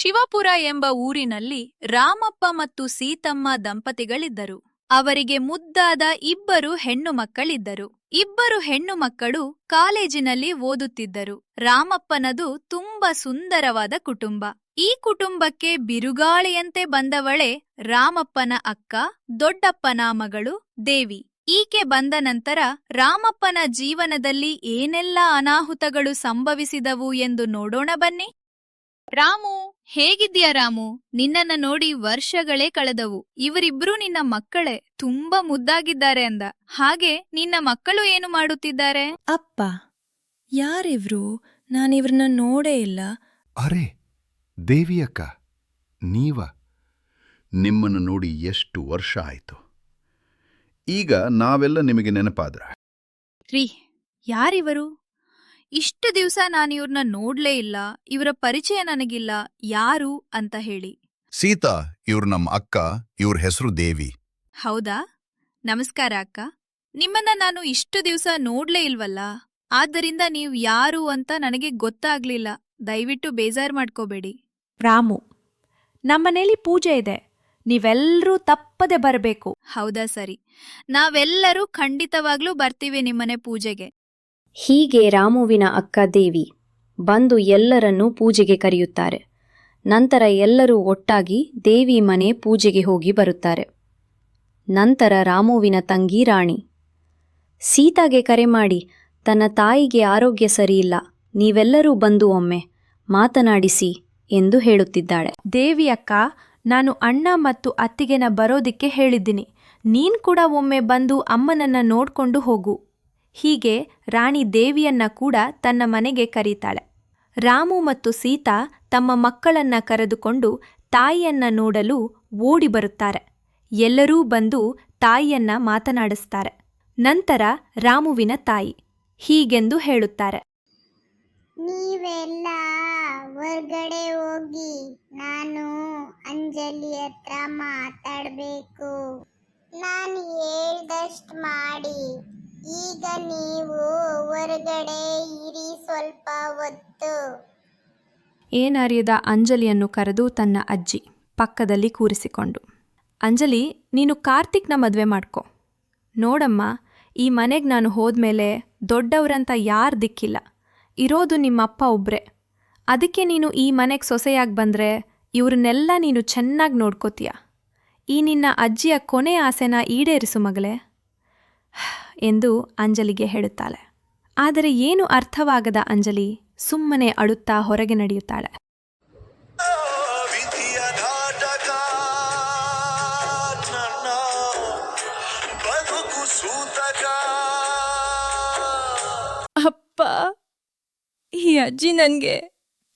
ಶಿವಪುರ ಎಂಬ ಊರಿನಲ್ಲಿ ರಾಮಪ್ಪ ಮತ್ತು ಸೀತಮ್ಮ ದಂಪತಿಗಳಿದ್ದರು. ಅವರಿಗೆ ಮುದ್ದಾದ ಇಬ್ಬರು ಹೆಣ್ಣು ಮಕ್ಕಳಿದ್ದರು. ಇಬ್ಬರು ಹೆಣ್ಣು ಮಕ್ಕಳು ಕಾಲೇಜಿನಲ್ಲಿ ಓದುತ್ತಿದ್ದರು. ರಾಮಪ್ಪನದು ತುಂಬಾ ಸುಂದರವಾದ ಕುಟುಂಬ. ಈ ಕುಟುಂಬಕ್ಕೆ ಬಿರುಗಾಳಿಯಂತೆ ಬಂದವಳೆ ರಾಮಪ್ಪನ ಅಕ್ಕ, ದೊಡ್ಡಪ್ಪನ ಮಗಳು ದೇವಿ. ಈಕೆ ಬಂದ ನಂತರ ರಾಮಪ್ಪನ ಜೀವನದಲ್ಲಿ ಏನೆಲ್ಲ ಅನಾಹುತಗಳು ಸಂಭವಿಸಿದವು ಎಂದು ನೋಡೋಣ ಬನ್ನಿ. ರಾಮು, ಹೇಗಿದ್ಯಾ ರಾಮು? ನಿನ್ನನ್ನ ನೋಡಿ ವರ್ಷಗಳೇ ಕಳೆದವು. ಇವರಿಬ್ರು ನಿನ್ನ ಮಕ್ಕಳೇ, ತುಂಬಾ ಮುದ್ದಾಗಿದ್ದಾರೆ ಅಂದ. ಹಾಗೆ ನಿನ್ನ ಮಕ್ಕಳು ಏನು ಮಾಡುತ್ತಿದ್ದಾರೆ? ಅಪ್ಪ, ಯಾರಿವ್ರು? ನಾನಿವ್ರನ್ನ ನೋಡೇ ಇಲ್ಲ. ಅರೆ ದೇವಿಯಕ್ಕ, ನೀವ? ನಿಮ್ಮನ್ನು ನೋಡಿ ಎಷ್ಟು ವರ್ಷ ಆಯ್ತು. ಈಗ ನಾವೆಲ್ಲ ನಿಮಗೆ ನೆನಪಾದ್ರ? ರೀ, ಯಾರಿವರು? ಇಷ್ಟು ದಿವಸ ನಾನಿವ್ರನ್ನ ನೋಡ್ಲೇ ಇಲ್ಲ. ಇವರ ಪರಿಚಯ ನನಗಿಲ್ಲ. ಯಾರು ಅಂತ ಹೇಳಿ. ಸೀತಾ, ಇವ್ರು ನಮ್ಮ ಅಕ್ಕ. ಇವ್ರ ಹೆಸರು ದೇವಿ. ಹೌದಾ? ನಮಸ್ಕಾರ ಅಕ್ಕ. ನಿಮ್ಮನ್ನ ನಾನು ಇಷ್ಟು ದಿವಸ ನೋಡ್ಲೇ ಇಲ್ವಲ್ಲ, ಆದ್ದರಿಂದ ನೀವು ಯಾರು ಅಂತ ನನಗೆ ಗೊತ್ತಾಗ್ಲಿಲ್ಲ. ದಯವಿಟ್ಟು ಬೇಜಾರ್ ಮಾಡ್ಕೋಬೇಡಿ. ರಾಮು, ನಮ್ಮನೇಲಿ ಪೂಜೆ ಇದೆ, ನೀವೆಲ್ಲರೂ ತಪ್ಪದೆ ಬರಬೇಕು. ಹೌದಾ, ಸರಿ. ನಾವೆಲ್ಲರೂ ಖಂಡಿತವಾಗ್ಲೂ ಬರ್ತೀವಿ ನಿಮ್ಮನೆ ಪೂಜೆಗೆ. ಹೀಗೆ ರಾಮುವಿನ ಅಕ್ಕ ದೇವಿ ಬಂದು ಎಲ್ಲರನ್ನೂ ಪೂಜೆಗೆ ಕರೆಯುತ್ತಾರೆ. ನಂತರ ಎಲ್ಲರೂ ಒಟ್ಟಾಗಿ ದೇವಿ ಮನೆ ಪೂಜೆಗೆ ಹೋಗಿ ಬರುತ್ತಾರೆ. ನಂತರ ರಾಮುವಿನ ತಂಗಿ ರಾಣಿ ಸೀತಾಗೆ ಕರೆ ಮಾಡಿ, ತನ್ನ ತಾಯಿಗೆ ಆರೋಗ್ಯ ಸರಿಯಿಲ್ಲ, ನೀವೆಲ್ಲರೂ ಬಂದು ಒಮ್ಮೆ ಮಾತನಾಡಿಸಿ ಎಂದು ಹೇಳುತ್ತಿದ್ದಾಳೆ. ದೇವಿ ಅಕ್ಕ, ನಾನು ಅಣ್ಣ ಮತ್ತು ಅತ್ತಿಗೆನ ಬರೋದಿಕ್ಕೆ ಹೇಳಿದ್ದೀನಿ. ನೀನ್ ಕೂಡ ಒಮ್ಮೆ ಬಂದು ಅಮ್ಮನನ್ನ ನೋಡ್ಕೊಂಡು ಹೋಗು. ಹೀಗೆ ರಾಣಿ ದೇವಿಯನ್ನ ಕೂಡ ತನ್ನ ಮನೆಗೆ ಕರೀತಾಳೆ. ರಾಮು ಮತ್ತು ಸೀತಾ ತಮ್ಮ ಮಕ್ಕಳನ್ನ ಕರೆದುಕೊಂಡು ತಾಯಿಯನ್ನ ನೋಡಲು ಓಡಿ ಬರುತ್ತಾರೆ. ಎಲ್ಲರೂ ಬಂದು ತಾಯಿಯನ್ನ ಮಾತನಾಡಿಸ್ತಾರೆ. ನಂತರ ರಾಮುವಿನ ತಾಯಿ ಹೀಗೆಂದು ಹೇಳುತ್ತಾರೆ. ನೀವೆಲ್ಲ ಹೊರ್ಗಡೆ ಹೋಗಿ, ನಾನು ಅಂಜಲಿ ಹತ್ರ ಮಾತಾಡಬೇಕು. ನಾನು ಹೇಳ್ದಷ್ಟು ಮಾಡಿ. ಈಗ ನೀವು ಹೊರಗಡೆ ಇರಿ ಸ್ವಲ್ಪ ಹೊತ್ತು. ಏನರಿಯದ ಅಂಜಲಿಯನ್ನು ಕರೆದು ತನ್ನ ಅಜ್ಜಿ ಪಕ್ಕದಲ್ಲಿ ಕೂರಿಸಿಕೊಂಡು, ಅಂಜಲಿ, ನೀನು ಕಾರ್ತಿಕ್ನ ಮದುವೆ ಮಾಡ್ಕೊ. ನೋಡಮ್ಮ, ಈ ಮನೆಗೆ ನಾನು ಹೋದ್ಮೇಲೆ ದೊಡ್ಡವರಂತ ಯಾರು ದಿಕ್ಕಿಲ್ಲ. ಇರೋದು ನಿಮ್ಮಪ್ಪ ಒಬ್ರೆ. ಅದಕ್ಕೆ ನೀನು ಈ ಮನೆಗೆ ಸೊಸೆಯಾಗಿ ಬಂದರೆ ಇವ್ರನ್ನೆಲ್ಲ ನೀನು ಚೆನ್ನಾಗಿ ನೋಡ್ಕೋತೀಯ. ಈ ನಿನ್ನ ಅಜ್ಜಿಯ ಕೊನೆ ಆಸೆನ ಈಡೇರಿಸು ಮಗಳೇ ಎಂದು ಅಂಜಲಿಗೆ ಹೇಳುತ್ತಾಳೆ. ಆದರೆ ಏನು ಅರ್ಥವಾಗದ ಅಂಜಲಿ ಸುಮ್ಮನೆ ಅಳುತ್ತಾ ಹೊರಗೆ ನಡೆಯುತ್ತಾಳೆ. ಅಪ್ಪ, ಈ ಅಜ್ಜಿ ನನಗೆ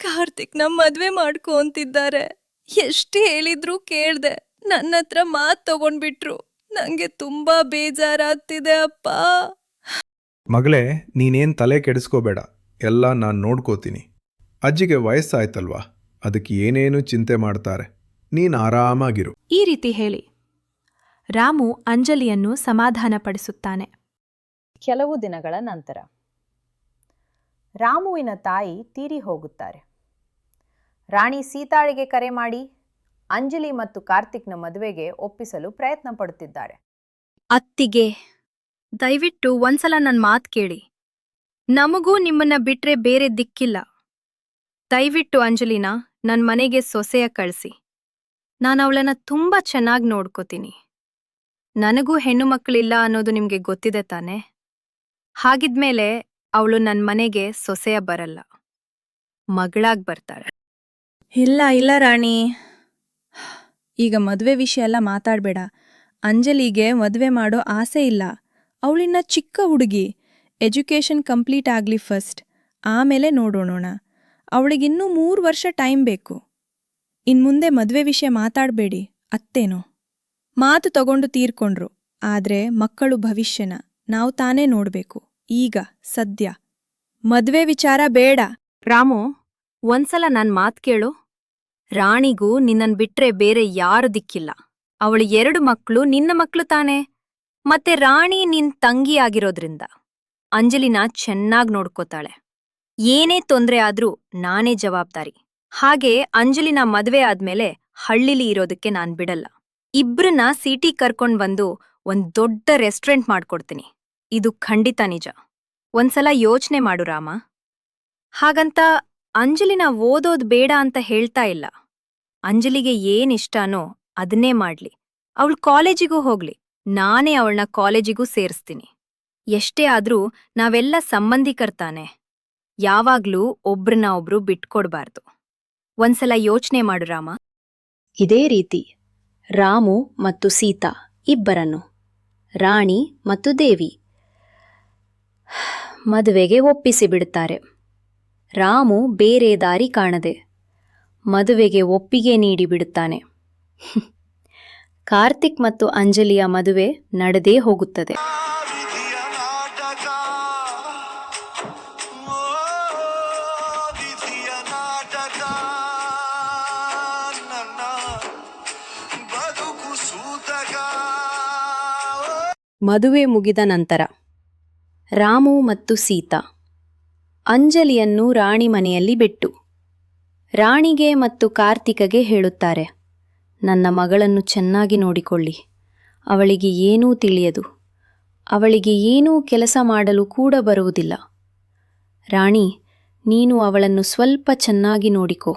ಕಾರ್ತಿಕ್ನ ಮದುವೆ ಮಾಡ್ಕೊ ಅಂತಿದ್ದಾರೆ. ಎಷ್ಟು ಹೇಳಿದ್ರು ಕೇಳ್ದೆ, ನನ್ನ ಹತ್ರ ಮಾತು ತಗೊಂಡ್ಬಿಟ್ರು. ನಂಗೆ ತುಂಬಾ ಬೇಜಾರಾಗ್ತಿದೆ ಅಪ್ಪ. ಮಗಳೇ, ನೀನೇನು ತಲೆ ಕೆಡಿಸ್ಕೋಬೇಡ, ಎಲ್ಲ ನಾನು ನೋಡ್ಕೋತೀನಿ. ಅಜ್ಜಿಗೆ ವಯಸ್ಸಾಯ್ತಲ್ವಾ, ಅದಕ್ಕೆ ಏನೇನು ಚಿಂತೆ ಮಾಡ್ತಾರೆ. ನೀನು ಆರಾಮಾಗಿರು. ಈ ರೀತಿ ಹೇಳಿ ರಾಮು ಅಂಜಲಿಯನ್ನು ಸಮಾಧಾನಪಡಿಸುತ್ತಾನೆ. ಕೆಲವು ದಿನಗಳ ನಂತರ ರಾಮುವಿನ ತಾಯಿ ತೀರಿ ಹೋಗುತ್ತಾರೆ. ರಾಣಿ ಸೀತಾಳಿಗೆ ಕರೆ ಮಾಡಿ ಅಂಜಲಿ ಮತ್ತು ಕಾರ್ತಿಕ್ನ ಮದುವೆಗೆ ಒಪ್ಪಿಸಲು ಪ್ರಯತ್ನ ಪಡುತ್ತಿದ್ದಾರೆ. ಅತ್ತಿಗೆ, ದಯವಿಟ್ಟು ಒಂದ್ಸಲ ನನ್ನ ಮಾತು ಕೇಳಿ. ನಮಗೂ ನಿಮ್ಮನ್ನ ಬಿಟ್ರೆ ಬೇರೆ ದಿಕ್ಕಿಲ್ಲ. ದಯವಿಟ್ಟು ಅಂಜಲಿನ ನನ್ನ ಮನೆಗೆ ಸೊಸೆಯ ಕಳಿಸಿ. ನಾನು ಅವಳನ್ನ ತುಂಬಾ ಚೆನ್ನಾಗಿ ನೋಡ್ಕೋತೀನಿ. ನನಗೂ ಹೆಣ್ಣು ಮಕ್ಕಳಿಲ್ಲ ಅನ್ನೋದು ನಿಮಗೆ ಗೊತ್ತಿದೆ ತಾನೆ? ಹಾಗಿದ್ಮೇಲೆ ಅವಳು ನನ್ನ ಮನೆಗೆ ಸೊಸೆಯ ಬರಲ್ಲ, ಮಗಳಾಗಿ ಬರ್ತಾಳೆ. ಇಲ್ಲ ರಾಣಿ, ಈಗ ಮದುವೆ ವಿಷಯ ಎಲ್ಲ ಮಾತಾಡಬೇಡ. ಅಂಜಲಿಗೆ ಮದುವೆ ಮಾಡೋ ಆಸೆ ಇಲ್ಲ. ಅವಳಿನ್ನ ಚಿಕ್ಕ ಹುಡುಗಿ. ಎಜುಕೇಷನ್ ಕಂಪ್ಲೀಟ್ ಆಗಲಿ ಫಸ್ಟ್, ಆಮೇಲೆ ನೋಡೋಣ. ಅವಳಿಗಿನ್ನೂ 3 ವರ್ಷ ಟೈಮ್ ಬೇಕು. ಇನ್ಮುಂದೆ ಮದುವೆ ವಿಷಯ ಮಾತಾಡಬೇಡಿ ಅತ್ತೇನೋ. ಮಾತು ತಗೊಂಡು ತೀರ್ಕೊಂಡ್ರು, ಆದರೆ ಮಕ್ಕಳು ಭವಿಷ್ಯನ ನಾವು ತಾನೇ ನೋಡಬೇಕು. ಈಗ ಸದ್ಯ ಮದುವೆ ವಿಚಾರ ಬೇಡ. ರಾಮು, ಒಂದ್ಸಲ ನನ್ನ ಮಾತು ಕೇಳು. ರಾಣಿಗೂ ನಿನ್ನನ್ ಬಿಟ್ರೆ ಬೇರೆ ಯಾರು ದಿಕ್ಕಿಲ್ಲ. ಅವಳು 2 ಮಕ್ಕಳು ನಿನ್ನ ಮಕ್ಕಳು ತಾನೆ. ಮತ್ತೆ ರಾಣಿ ನಿನ್ ತಂಗಿ ಆಗಿರೋದ್ರಿಂದ ಅಂಜಲಿನ ಚೆನ್ನಾಗ್ ನೋಡ್ಕೋತಾಳೆ. ಏನೇ ತೊಂದ್ರೆ ಆದ್ರೂ ನಾನೇ ಜವಾಬ್ದಾರಿ. ಹಾಗೆ ಅಂಜಲಿನ ಮದ್ವೆ ಆದ್ಮೇಲೆ ಹಳ್ಳಿಲಿ ಇರೋದಕ್ಕೆ ನಾನ್ ಬಿಡಲ್ಲ. ಇಬ್ರನ್ನ ಸಿಟಿ ಕರ್ಕೊಂಡ್ ಬಂದು ಒಂದ್ ದೊಡ್ಡ ರೆಸ್ಟೋರೆಂಟ್ ಮಾಡ್ಕೊಡ್ತೀನಿ. ಇದು ಖಂಡಿತ ನಿಜ. ಒಂದ್ಸಲ ಯೋಚ್ನೆ ಮಾಡು ರಾಮ. ಹಾಗಂತ ಅಂಜಲಿನ ಓದೋದ್ ಬೇಡ ಅಂತ ಹೇಳ್ತಾ ಇಲ್ಲ. ಅಂಜಲಿಗೆ ಏನಿಷ್ಟನೋ ಅದನ್ನೇ ಮಾಡ್ಲಿ. ಅವಳು ಕಾಲೇಜಿಗೂ ಹೋಗ್ಲಿ. ನಾನೇ ಅವಳನ್ನ ಕಾಲೇಜಿಗೂ ಸೇರಿಸ್ತೀನಿ. ಎಷ್ಟೇ ಆದ್ರೂ ನಾವೆಲ್ಲ ಸಂಬಂಧಿಕರ್ತಾನೆ. ಯಾವಾಗ್ಲೂ ಒಬ್ರನ್ನ ಒಬ್ರು ಬಿಟ್ಕೊಡ್ಬಾರ್ದು. ಒಂದ್ಸಲ ಯೋಚ್ನೆ ಮಾಡು ರಾಮ. ಇದೇ ರೀತಿ ರಾಮು ಮತ್ತು ಸೀತಾ ಇಬ್ಬರನ್ನು ರಾಣಿ ಮತ್ತು ದೇವಿ ಮದುವೆಗೆ ಒಪ್ಪಿಸಿ ಬಿಡುತ್ತಾರೆ. ರಾಮು ಬೇರೆ ದಾರಿ ಕಾಣದೆ ಮದುವೆಗೆ ಒಪ್ಪಿಗೆ ನೀಡಿ ಬಿಡುತ್ತಾನೆ. ಕಾರ್ತಿಕ್ ಮತ್ತು ಅಂಜಲಿಯ ಮದುವೆ ನಡೆದೇ ಹೋಗುತ್ತದೆ. ಮದುವೆ ಮುಗಿದ ನಂತರ ರಾಮು ಮತ್ತು ಸೀತಾ ಅಂಜಲಿಯನ್ನು ರಾಣಿ ಮನೆಯಲ್ಲಿ ಬಿಟ್ಟು ರಾಣಿಗೆ ಮತ್ತು ಕಾರ್ತಿಕಗೆ ಹೇಳುತ್ತಾರೆ, ನನ್ನ ಮಗಳನ್ನು ಚೆನ್ನಾಗಿ ನೋಡಿಕೊಳ್ಳಿ. ಅವಳಿಗೆ ಏನೂ ತಿಳಿಯದು. ಅವಳಿಗೆ ಏನೂ ಕೆಲಸ ಮಾಡಲು ಕೂಡ ಬರುವುದಿಲ್ಲ. ರಾಣಿ, ನೀನು ಅವಳನ್ನು ಸ್ವಲ್ಪ ಚೆನ್ನಾಗಿ ನೋಡಿಕೋ.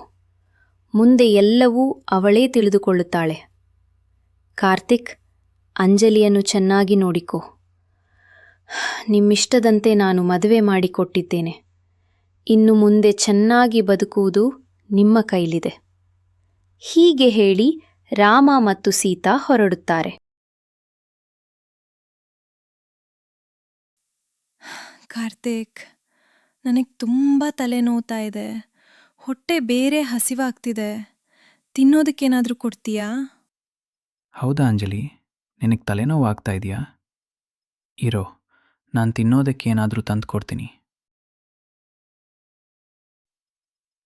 ಮುಂದೆ ಎಲ್ಲವೂ ಅವಳೇ ತಿಳಿದುಕೊಳ್ಳುತ್ತಾಳೆ. ಕಾರ್ತಿಕ್, ಅಂಜಲಿಯನ್ನು ಚೆನ್ನಾಗಿ ನೋಡಿಕೋ. ನಿಮ್ಮಿಷ್ಟದಂತೆ ನಾನು ಮದುವೆ ಮಾಡಿಕೊಟ್ಟಿದ್ದೇನೆ. ಇನ್ನು ಮುಂದೆ ಚೆನ್ನಾಗಿ ಬದುಕುವುದು ನಿಮ್ಮ ಕೈಲಿದೆ. ಹೀಗೆ ಹೇಳಿ ರಾಮ ಮತ್ತು ಸೀತಾ ಹೊರಡುತ್ತಾರೆ. ಕಾರ್ತಿಕ್, ನನಗೆ ತುಂಬ ತಲೆನೋವ್ತಾ ಇದೆ. ಹೊಟ್ಟೆ ಬೇರೆ ಹಸಿವಾಗ್ತಿದೆ. ತಿನ್ನೋದಕ್ಕೇನಾದರೂ ಕೊಡ್ತೀಯಾ? ಹೌದಾ ಅಂಜಲಿ, ನಿನಗೆ ತಲೆನೋವು ಆಗ್ತಾ ಇದೆಯಾ? ಇರೋ, ನಾನು ತಿನ್ನೋದಕ್ಕೆ ಏನಾದರೂ ತಂದು ಕೊಡ್ತೀನಿ.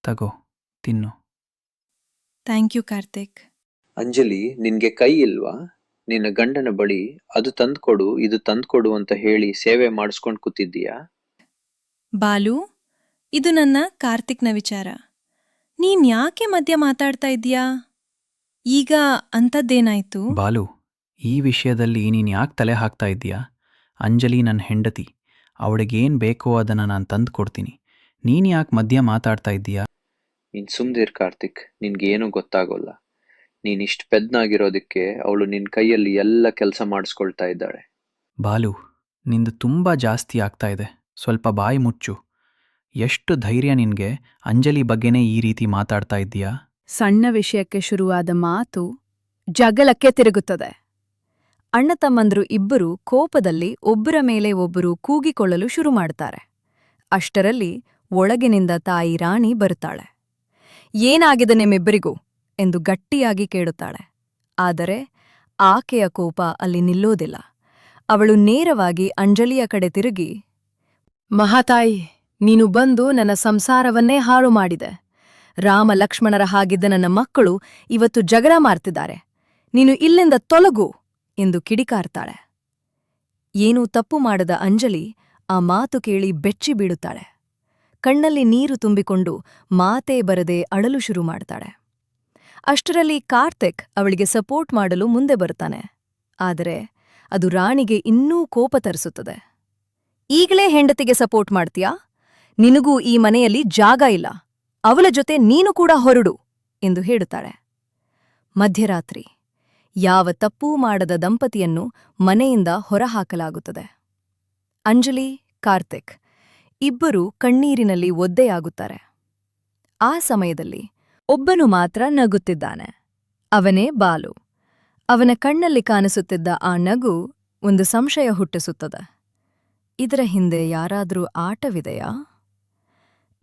ತಗೋ, ತಿನ್ನು. Thank you Karthik. ಅಂಜಲಿ, ನಿನ್ಗೆ ಕೈ ಇಲ್ವಾ? ನಿನ್ನ ಗಂಡನ ಬಳಿ ಅದು ತಂದ್ಕೊಡು ಇದು ತಂದ್ಕೊಡು ಅಂತ ಹೇಳಿ ಸೇವೆ ಮಾಡಿಸ್ಕೊಂಡು ಕೂತಿದ್ದೀಯಾ? ಬಾಲು, ಇದು ನನ್ನ ಕಾರ್ತಿಕ್ನ ವಿಚಾರ. ನೀನ್ ಯಾಕೆ ಮಧ್ಯ ಮಾತಾಡ್ತಾ ಇದ್ದೀಯಾ? ಈಗ ಅಂಥದ್ದೇನಾಯ್ತು? ಬಾಲು, ಈ ವಿಷಯದಲ್ಲಿ ನೀನು ಯಾಕೆ ತಲೆ ಹಾಕ್ತಾ ಇದ್ದೀಯಾ? ಅಂಜಲಿ ನನ್ನ ಹೆಂಡತಿ. ಅವಳಿಗೇನು ಬೇಕೋ ಅದನ್ನು ನಾನು ತಂದು ಕೊಡ್ತೀನಿ. ನೀನು ಯಾಕೆ ಮಧ್ಯ ಮಾತಾಡ್ತಾ ಇದ್ದೀಯಾ? ನೀನ್ ಸುಮ್ದಿರ್ ಕಾರ್ತಿಕ್, ನಿನ್ಗೆ ಏನೂ ಗೊತ್ತಾಗೋಲ್ಲ. ನೀನ್ ಇಷ್ಟು ಪೆದ್ನಾಗಿರೋದಕ್ಕೆ ಅವಳು ನಿನ್ನ ಕೈಯಲ್ಲಿ ಎಲ್ಲ ಕೆಲಸ ಮಾಡಿಸ್ಕೊಳ್ತಾ ಇದ್ದಾಳೆ. ಬಾಲು, ನಿಂದು ತುಂಬ ಜಾಸ್ತಿ ಆಗ್ತಾ ಇದೆ. ಸ್ವಲ್ಪ ಬಾಯಿ ಮುಚ್ಚು. ಎಷ್ಟು ಧೈರ್ಯ ನಿನಗೆ ಅಂಜಲಿ ಬಗ್ಗೆನೇ ಈ ರೀತಿ ಮಾತಾಡ್ತಾ ಇದ್ದೀಯಾ? ಸಣ್ಣ ವಿಷಯಕ್ಕೆ ಶುರುವಾದ ಮಾತು ಜಗಳಕ್ಕೆ ತಿರುಗುತ್ತದೆ. ಅಣ್ಣ ತಮ್ಮಂದ್ರು ಇಬ್ಬರು ಕೋಪದಲ್ಲಿ ಒಬ್ಬರ ಮೇಲೆ ಒಬ್ಬರು ಕೂಗಿಕೊಳ್ಳಲು ಶುರು ಮಾಡ್ತಾರೆ. ಅಷ್ಟರಲ್ಲಿ ಒಳಗಿನಿಂದ ತಾಯಿ ರಾಣಿ ಬರುತ್ತಾಳೆ. ಏನಾಗಿದೆ ನಿಮ್ಮಿಬ್ಬರಿಗೂ ಎಂದು ಗಟ್ಟಿಯಾಗಿ ಕೇಳುತ್ತಾಳೆ. ಆದರೆ ಆಕೆಯ ಕೋಪ ಅಲ್ಲಿ ನಿಲ್ಲೋದಿಲ್ಲ. ಅವಳು ನೇರವಾಗಿ ಅಂಜಲಿಯ ಕಡೆ ತಿರುಗಿ, ಮಹಾತಾಯಿ, ನೀನು ಬಂದು ನನ್ನ ಸಂಸಾರವನ್ನೇ ಹಾಳು ಮಾಡಿದೆ. ರಾಮ ಲಕ್ಷ್ಮಣರ ಹಾಗಿದ್ದ ನನ್ನ ಮಕ್ಕಳು ಇವತ್ತು ಜಗಳ ಮಾಡ್ತಿದ್ದಾರೆ. ನೀನು ಇಲ್ಲಿಂದ ತೊಲಗು ಎಂದು ಕಿಡಿಕಾರ್ತಾಳೆ. ಏನೂ ತಪ್ಪು ಮಾಡದ ಅಂಜಲಿ ಆ ಮಾತು ಕೇಳಿ ಬೆಚ್ಚಿ ಬೀಳುತ್ತಾಳೆ. ಕಣ್ಣಲ್ಲಿ ನೀರು ತುಂಬಿಕೊಂಡು ಮಾತೇ ಬರದೆ ಅಳಲು ಶುರು ಮಾಡ್ತಾಳೆ. ಅಷ್ಟರಲ್ಲಿ ಕಾರ್ತಿಕ್ ಅವಳಿಗೆ ಸಪೋರ್ಟ್ ಮಾಡಲು ಮುಂದೆ ಬರ್ತಾನೆ. ಆದರೆ ಅದು ರಾಣಿಗೆ ಇನ್ನೂ ಕೋಪ ತರಿಸುತ್ತದೆ. ಈಗಲೇ ಹೆಂಡತಿಗೆ ಸಪೋರ್ಟ್ ಮಾಡ್ತೀಯಾ? ನಿನಗೂ ಈ ಮನೆಯಲ್ಲಿ ಜಾಗ ಇಲ್ಲ. ಅವಳ ಜೊತೆ ನೀನು ಕೂಡ ಹೊರಡು ಎಂದು ಹೇಳುತ್ತಾಳೆ. ಮಧ್ಯರಾತ್ರಿ ಯಾವ ತಪ್ಪೂ ಮಾಡದ ದಂಪತಿಯನ್ನು ಮನೆಯಿಂದ ಹೊರಹಾಕಲಾಗುತ್ತದೆ. ಅಂಜಲಿ, ಕಾರ್ತಿಕ್ ಇಬ್ಬರೂ ಕಣ್ಣೀರಿನಲ್ಲಿ ಒದ್ದೆಯಾಗುತ್ತಾರೆ. ಆ ಸಮಯದಲ್ಲಿ ಒಬ್ಬನು ಮಾತ್ರ ನಗುತ್ತಿದ್ದಾನೆ. ಅವನೇ ಬಾಲು. ಅವನ ಕಣ್ಣಲ್ಲಿ ಕಾಣಿಸುತ್ತಿದ್ದ ಆ ನಗು ಒಂದು ಸಂಶಯ ಹುಟ್ಟಿಸುತ್ತದೆ. ಇದರ ಹಿಂದೆ ಯಾರಾದರೂ ಆಟವಿದೆಯಾ?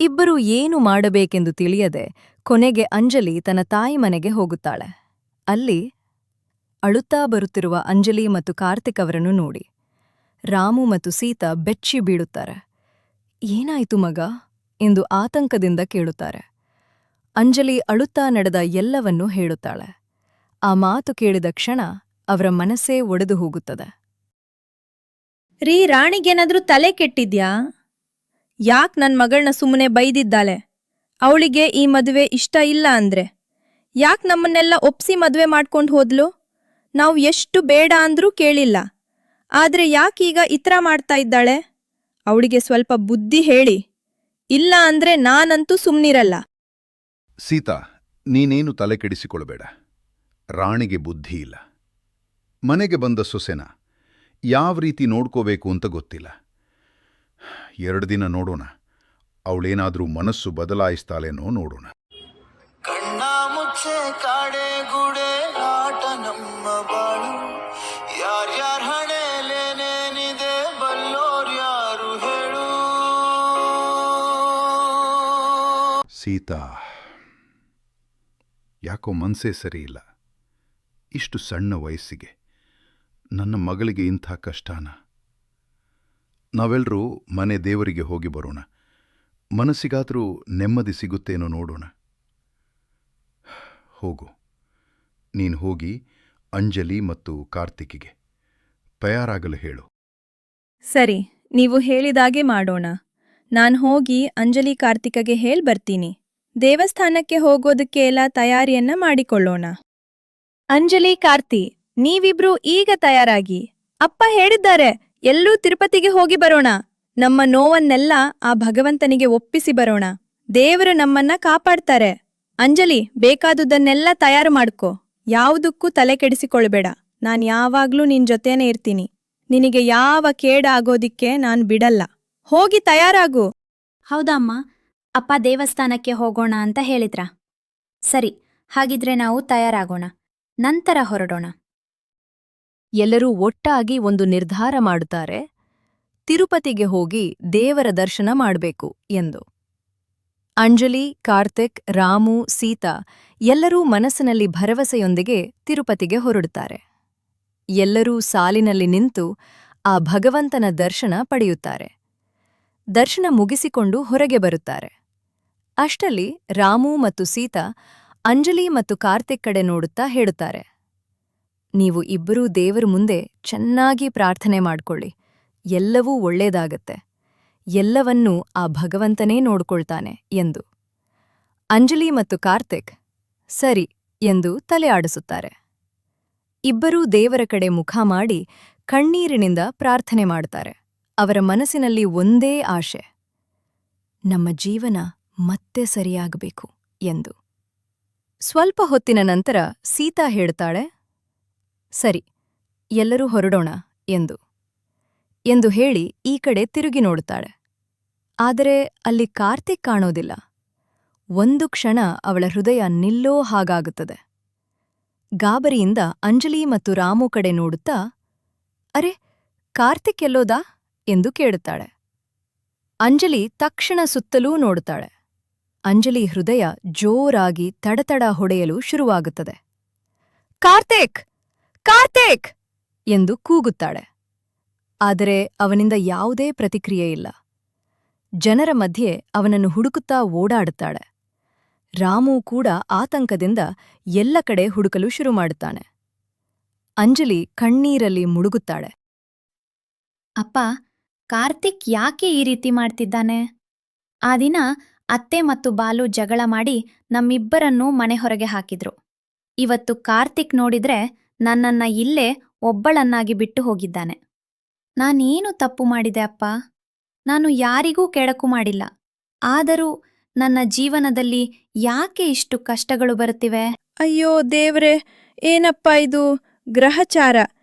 ಇಬ್ಬರೂ ಏನು ಮಾಡಬೇಕೆಂದು ತಿಳಿಯದೆ ಕೊನೆಗೆ ಅಂಜಲಿ ತನ್ನ ತಾಯಿ ಮನೆಗೆ ಹೋಗುತ್ತಾಳೆ. ಅಲ್ಲಿ ಅಳುತ್ತಾ ಬರುತ್ತಿರುವ ಅಂಜಲಿ ಮತ್ತು ಕಾರ್ತಿಕ್ ಅವರನ್ನು ನೋಡಿ ರಾಮು ಮತ್ತು ಸೀತಾ ಬೆಚ್ಚಿ ಬೀಳುತ್ತಾರೆ. ಏನಾಯ್ತು ಮಗ ಎಂದು ಆತಂಕದಿಂದ ಕೇಳುತ್ತಾರೆ. ಅಂಜಲಿ ಅಳುತ್ತಾ ನಡೆದ ಎಲ್ಲವನ್ನೂ ಹೇಳುತ್ತಾಳೆ. ಆ ಮಾತು ಕೇಳಿದ ಕ್ಷಣ ಅವರ ಮನಸ್ಸೇ ಒಡೆದು ಹೋಗುತ್ತದೆ. ರೀ, ರಾಣಿಗೇನಾದ್ರೂ ತಲೆ ಕೆಟ್ಟಿದ್ಯಾ? ಯಾಕ್ ನನ್ ಮಗಳನ್ನ ಸುಮ್ಮನೆ ಬೈದಿದ್ದಾಳೆ? ಅವಳಿಗೆ ಈ ಮದುವೆ ಇಷ್ಟ ಇಲ್ಲ ಅಂದ್ರೆ ಯಾಕೆ ನಮ್ಮನ್ನೆಲ್ಲ ಒಪ್ಸಿ ಮದುವೆ ಮಾಡ್ಕೊಂಡು ಹೋದ್ಲು? ನಾವು ಎಷ್ಟು ಬೇಡ ಅಂದ್ರೂ ಕೇಳಿಲ್ಲ. ಆದ್ರೆ ಯಾಕೀಗ ಇತ್ರ ಮಾಡ್ತಾ ಇದ್ದಾಳೆ? ಅವಳಿಗೆ ಸ್ವಲ್ಪ ಬುದ್ಧಿ ಹೇಳಿ, ಇಲ್ಲ ಅಂದ್ರೆ ನಾನಂತೂ ಸುಮ್ನಿರಲ್ಲ. ಸೀತಾ, ನೀನೇನು ತಲೆ ಕೆಡಿಸಿಕೊಳ್ಬೇಡ. ರಾಣಿಗೆ ಬುದ್ಧಿ ಇಲ್ಲ. ಮನೆಗೆ ಬಂದ ಸೊಸೆನ ಯಾವ ರೀತಿ ನೋಡ್ಕೋಬೇಕು ಅಂತ ಗೊತ್ತಿಲ್ಲ. 2 ದಿನ ನೋಡೋಣ, ಅವಳೇನಾದ್ರೂ ಮನಸ್ಸು ಬದಲಾಯಿಸ್ತಾಳೇನೋ ನೋಡೋಣ. ಕಣ್ಣ ಮುಚ್ಚೆ ಕಾಡೆ ಗುಡೆ ಆಟ ನಮ್ಮ ಬಾಳು, ಯಾರ್ಯಾರ ಹಣೆಲೇನೇನಿದೆ ಬಲ್ಲೋರ್ ಯಾರು ಹೇಳು. ಸೀತಾ, ಯಾಕೋ ಮನಸ್ಸೇ ಸರಿಯಿಲ್ಲ. ಇಷ್ಟು ಸಣ್ಣ ವಯಸ್ಸಿಗೆ ನನ್ನ ಮಗಳಿಗೆ ಇಂಥ ಕಷ್ಟನ. ನಾವೆಲ್ಲರೂ ಮನೆ ದೇವರಿಗೆ ಹೋಗಿ ಬರೋಣ. ಮನಸ್ಸಿಗಾದರೂ ನೆಮ್ಮದಿ ಸಿಗುತ್ತೇನೋ ನೋಡೋಣ. ಹೋಗು, ನೀನು ಹೋಗಿ ಅಂಜಲಿ ಮತ್ತು ಕಾರ್ತಿಕ್ಗೆ ತಯಾರಾಗಲು ಹೇಳು. ಸರಿ, ನೀವು ಹೇಳಿದಾಗೆ ಮಾಡೋಣ. ನಾನ್ ಹೋಗಿ ಅಂಜಲಿ ಕಾರ್ತಿಕಗೆ ಹೇಳ್ಬರ್ತೀನಿ. ದೇವಸ್ಥಾನಕ್ಕೆ ಹೋಗೋದಕ್ಕೆ ಎಲ್ಲ ತಯಾರಿಯನ್ನ ಮಾಡಿಕೊಳ್ಳೋಣ. ಅಂಜಲಿ, ಕಾರ್ತಿ, ನೀವಿಬ್ರೂ ಈಗ ತಯಾರಾಗಿ. ಅಪ್ಪ ಹೇಳಿದ್ದಾರೆ ಎಲ್ಲರೂ ತಿರುಪತಿಗೆ ಹೋಗಿ ಬರೋಣ. ನಮ್ಮ ನೋವನ್ನೆಲ್ಲ ಆ ಭಗವಂತನಿಗೆ ಒಪ್ಪಿಸಿ ಬರೋಣ. ದೇವರು ನಮ್ಮನ್ನ ಕಾಪಾಡ್ತಾರೆ. ಅಂಜಲಿ, ಬೇಕಾದುದನ್ನೆಲ್ಲ ತಯಾರು ಮಾಡ್ಕೋ. ಯಾವುದಕ್ಕೂ ತಲೆ ಕೆಡಿಸಿಕೊಳ್ಬೇಡ. ನಾನ್ ಯಾವಾಗ್ಲೂ ನಿನ್ ಜೊತೆನೇ ಇರ್ತೀನಿ. ನಿನಗೆ ಯಾವ ಕೇಡಾಗೋದಿಕ್ಕೆ ನಾನ್ ಬಿಡಲ್ಲ. ಹೋಗಿ ತಯಾರಾಗು. ಹೌದಾ ಅಮ್ಮ? ಅಪ್ಪ ದೇವಸ್ಥಾನಕ್ಕೆ ಹೋಗೋಣ ಅಂತ ಹೇಳಿದ್ರ? ಸರಿ, ಹಾಗಿದ್ರೆ ನಾವು ತಯಾರಾಗೋಣ. ನಂತರ ಹೊರಡೋಣ. ಎಲ್ಲರೂ ಒಟ್ಟಾಗಿ ಒಂದು ನಿರ್ಧಾರ ಮಾಡುತ್ತಾರೆ, ತಿರುಪತಿಗೆ ಹೋಗಿ ದೇವರ ದರ್ಶನ ಮಾಡಬೇಕು ಎಂದು. ಅಂಜಲಿ, ಕಾರ್ತಿಕ್, ರಾಮು, ಸೀತಾ ಎಲ್ಲರೂ ಮನಸ್ಸಿನಲ್ಲಿ ಭರವಸೆಯೊಂದಿಗೆ ತಿರುಪತಿಗೆ ಹೊರಡುತ್ತಾರೆ. ಎಲ್ಲರೂ ಸಾಲಿನಲ್ಲಿ ನಿಂತು ಆ ಭಗವಂತನ ದರ್ಶನ ಪಡೆಯುತ್ತಾರೆ. ದರ್ಶನ ಮುಗಿಸಿಕೊಂಡು ಹೊರಗೆ ಬರುತ್ತಾರೆ. ಅಷ್ಟರಲ್ಲಿ ರಾಮು ಮತ್ತು ಸೀತಾ ಅಂಜಲಿ ಮತ್ತು ಕಾರ್ತಿಕ್ ಕಡೆ ನೋಡುತ್ತಾ ಹೇಳುತ್ತಾರೆ, ನೀವು ಇಬ್ಬರೂ ದೇವರ ಮುಂದೆ ಚೆನ್ನಾಗಿ ಪ್ರಾರ್ಥನೆ ಮಾಡ್ಕೊಳ್ಳಿ. ಎಲ್ಲವೂ ಒಳ್ಳೇದಾಗತ್ತೆ. ಎಲ್ಲವನ್ನೂ ಆ ಭಗವಂತನೇ ನೋಡ್ಕೊಳ್ತಾನೆ ಎಂದು. ಅಂಜಲಿ ಮತ್ತು ಕಾರ್ತಿಕ್ ಸರಿ ಎಂದು ತಲೆ ಆಡಿಸುತ್ತಾರೆ. ಇಬ್ಬರೂ ದೇವರ ಕಡೆ ಮುಖ ಮಾಡಿ ಕಣ್ಣೀರಿನಿಂದ ಪ್ರಾರ್ಥನೆ ಮಾಡುತ್ತಾರೆ. ಅವರ ಮನಸ್ಸಿನಲ್ಲಿ ಒಂದೇ ಆಶೆ, ನಮ್ಮ ಜೀವನ ಮತ್ತೆ ಸರಿಯಾಗಬೇಕು ಎಂದು. ಸ್ವಲ್ಪ ಹೊತ್ತಿನ ನಂತರ ಸೀತಾ ಹೇಳ್ತಾಳೆ, ಸರಿ, ಎಲ್ಲರೂ ಹೊರಡೋಣ ಎಂದು ಹೇಳಿ ಈ ಕಡೆ ತಿರುಗಿ ನೋಡುತ್ತಾಳೆ. ಆದರೆ ಅಲ್ಲಿ ಕಾರ್ತಿಕ್ ಕಾಣೋದಿಲ್ಲ. ಒಂದು ಕ್ಷಣ ಅವಳ ಹೃದಯ ನಿಲ್ಲೋ ಹಾಗಾಗುತ್ತದೆ. ಗಾಬರಿಯಿಂದ ಅಂಜಲಿ ಮತ್ತು ರಾಮು ಕಡೆ ನೋಡುತ್ತಾ, ಅರೆ, ಕಾರ್ತಿಕ್ ಎಲ್ಲೋದಾ ಎಂದು ಕೇಳುತ್ತಾಳೆ. ಅಂಜಲಿ ತಕ್ಷಣ ಸುತ್ತಲೂ ನೋಡುತ್ತಾಳೆ. ಅಂಜಲಿ ಹೃದಯ ಜೋರಾಗಿ ತಡತಡ ಹೊಡೆಯಲು ಶುರುವಾಗುತ್ತದೆ. ಕಾರ್ತಿಕ್, ಕಾರ್ತಿಕ್ ಎಂದು ಕೂಗುತ್ತಾಳೆ. ಆದರೆ ಅವನಿಂದ ಯಾವುದೇ ಪ್ರತಿಕ್ರಿಯೆಯಿಲ್ಲ. ಜನರ ಮಧ್ಯೆ ಅವನನ್ನು ಹುಡುಕುತ್ತಾ ಓಡಾಡುತ್ತಾಳೆ. ರಾಮು ಕೂಡ ಆತಂಕದಿಂದ ಎಲ್ಲ ಕಡೆ ಹುಡುಕಲು ಶುರು ಮಾಡುತ್ತಾನೆ. ಅಂಜಲಿ ಕಣ್ಣೀರಲ್ಲಿ ಮುಳುಗುತ್ತಾಳೆ. ಅಪ್ಪ, ಕಾರ್ತಿಕ್ ಯಾಕೆ ಈ ರೀತಿ ಮಾಡ್ತಿದ್ದಾನೆ? ಆ ದಿನ ಅತ್ತೆ ಮತ್ತು ಬಾಲು ಜಗಳ ಮಾಡಿ ನಮ್ಮಿಬ್ಬರನ್ನೂ ಮನೆ ಹೊರಗೆ ಹಾಕಿದ್ರು. ಇವತ್ತು ಕಾರ್ತಿಕ್ ನೋಡಿದ್ರೆ ನನ್ನನ್ನ ಇಲ್ಲೇ ಒಬ್ಬಳನ್ನಾಗಿ ಬಿಟ್ಟು ಹೋಗಿದ್ದಾನೆ. ನಾನೇನು ತಪ್ಪು ಮಾಡಿದೆ ಅಪ್ಪ? ನಾನು ಯಾರಿಗೂ ಕೆಡಕು ಮಾಡಿಲ್ಲ. ಆದರೂ ನನ್ನ ಜೀವನದಲ್ಲಿ ಯಾಕೆ ಇಷ್ಟು ಕಷ್ಟಗಳು ಬರುತ್ತಿವೆ? ಅಯ್ಯೋ ದೇವ್ರೆ, ಏನಪ್ಪ ಇದು? ಗ್ರಹಚಾರ.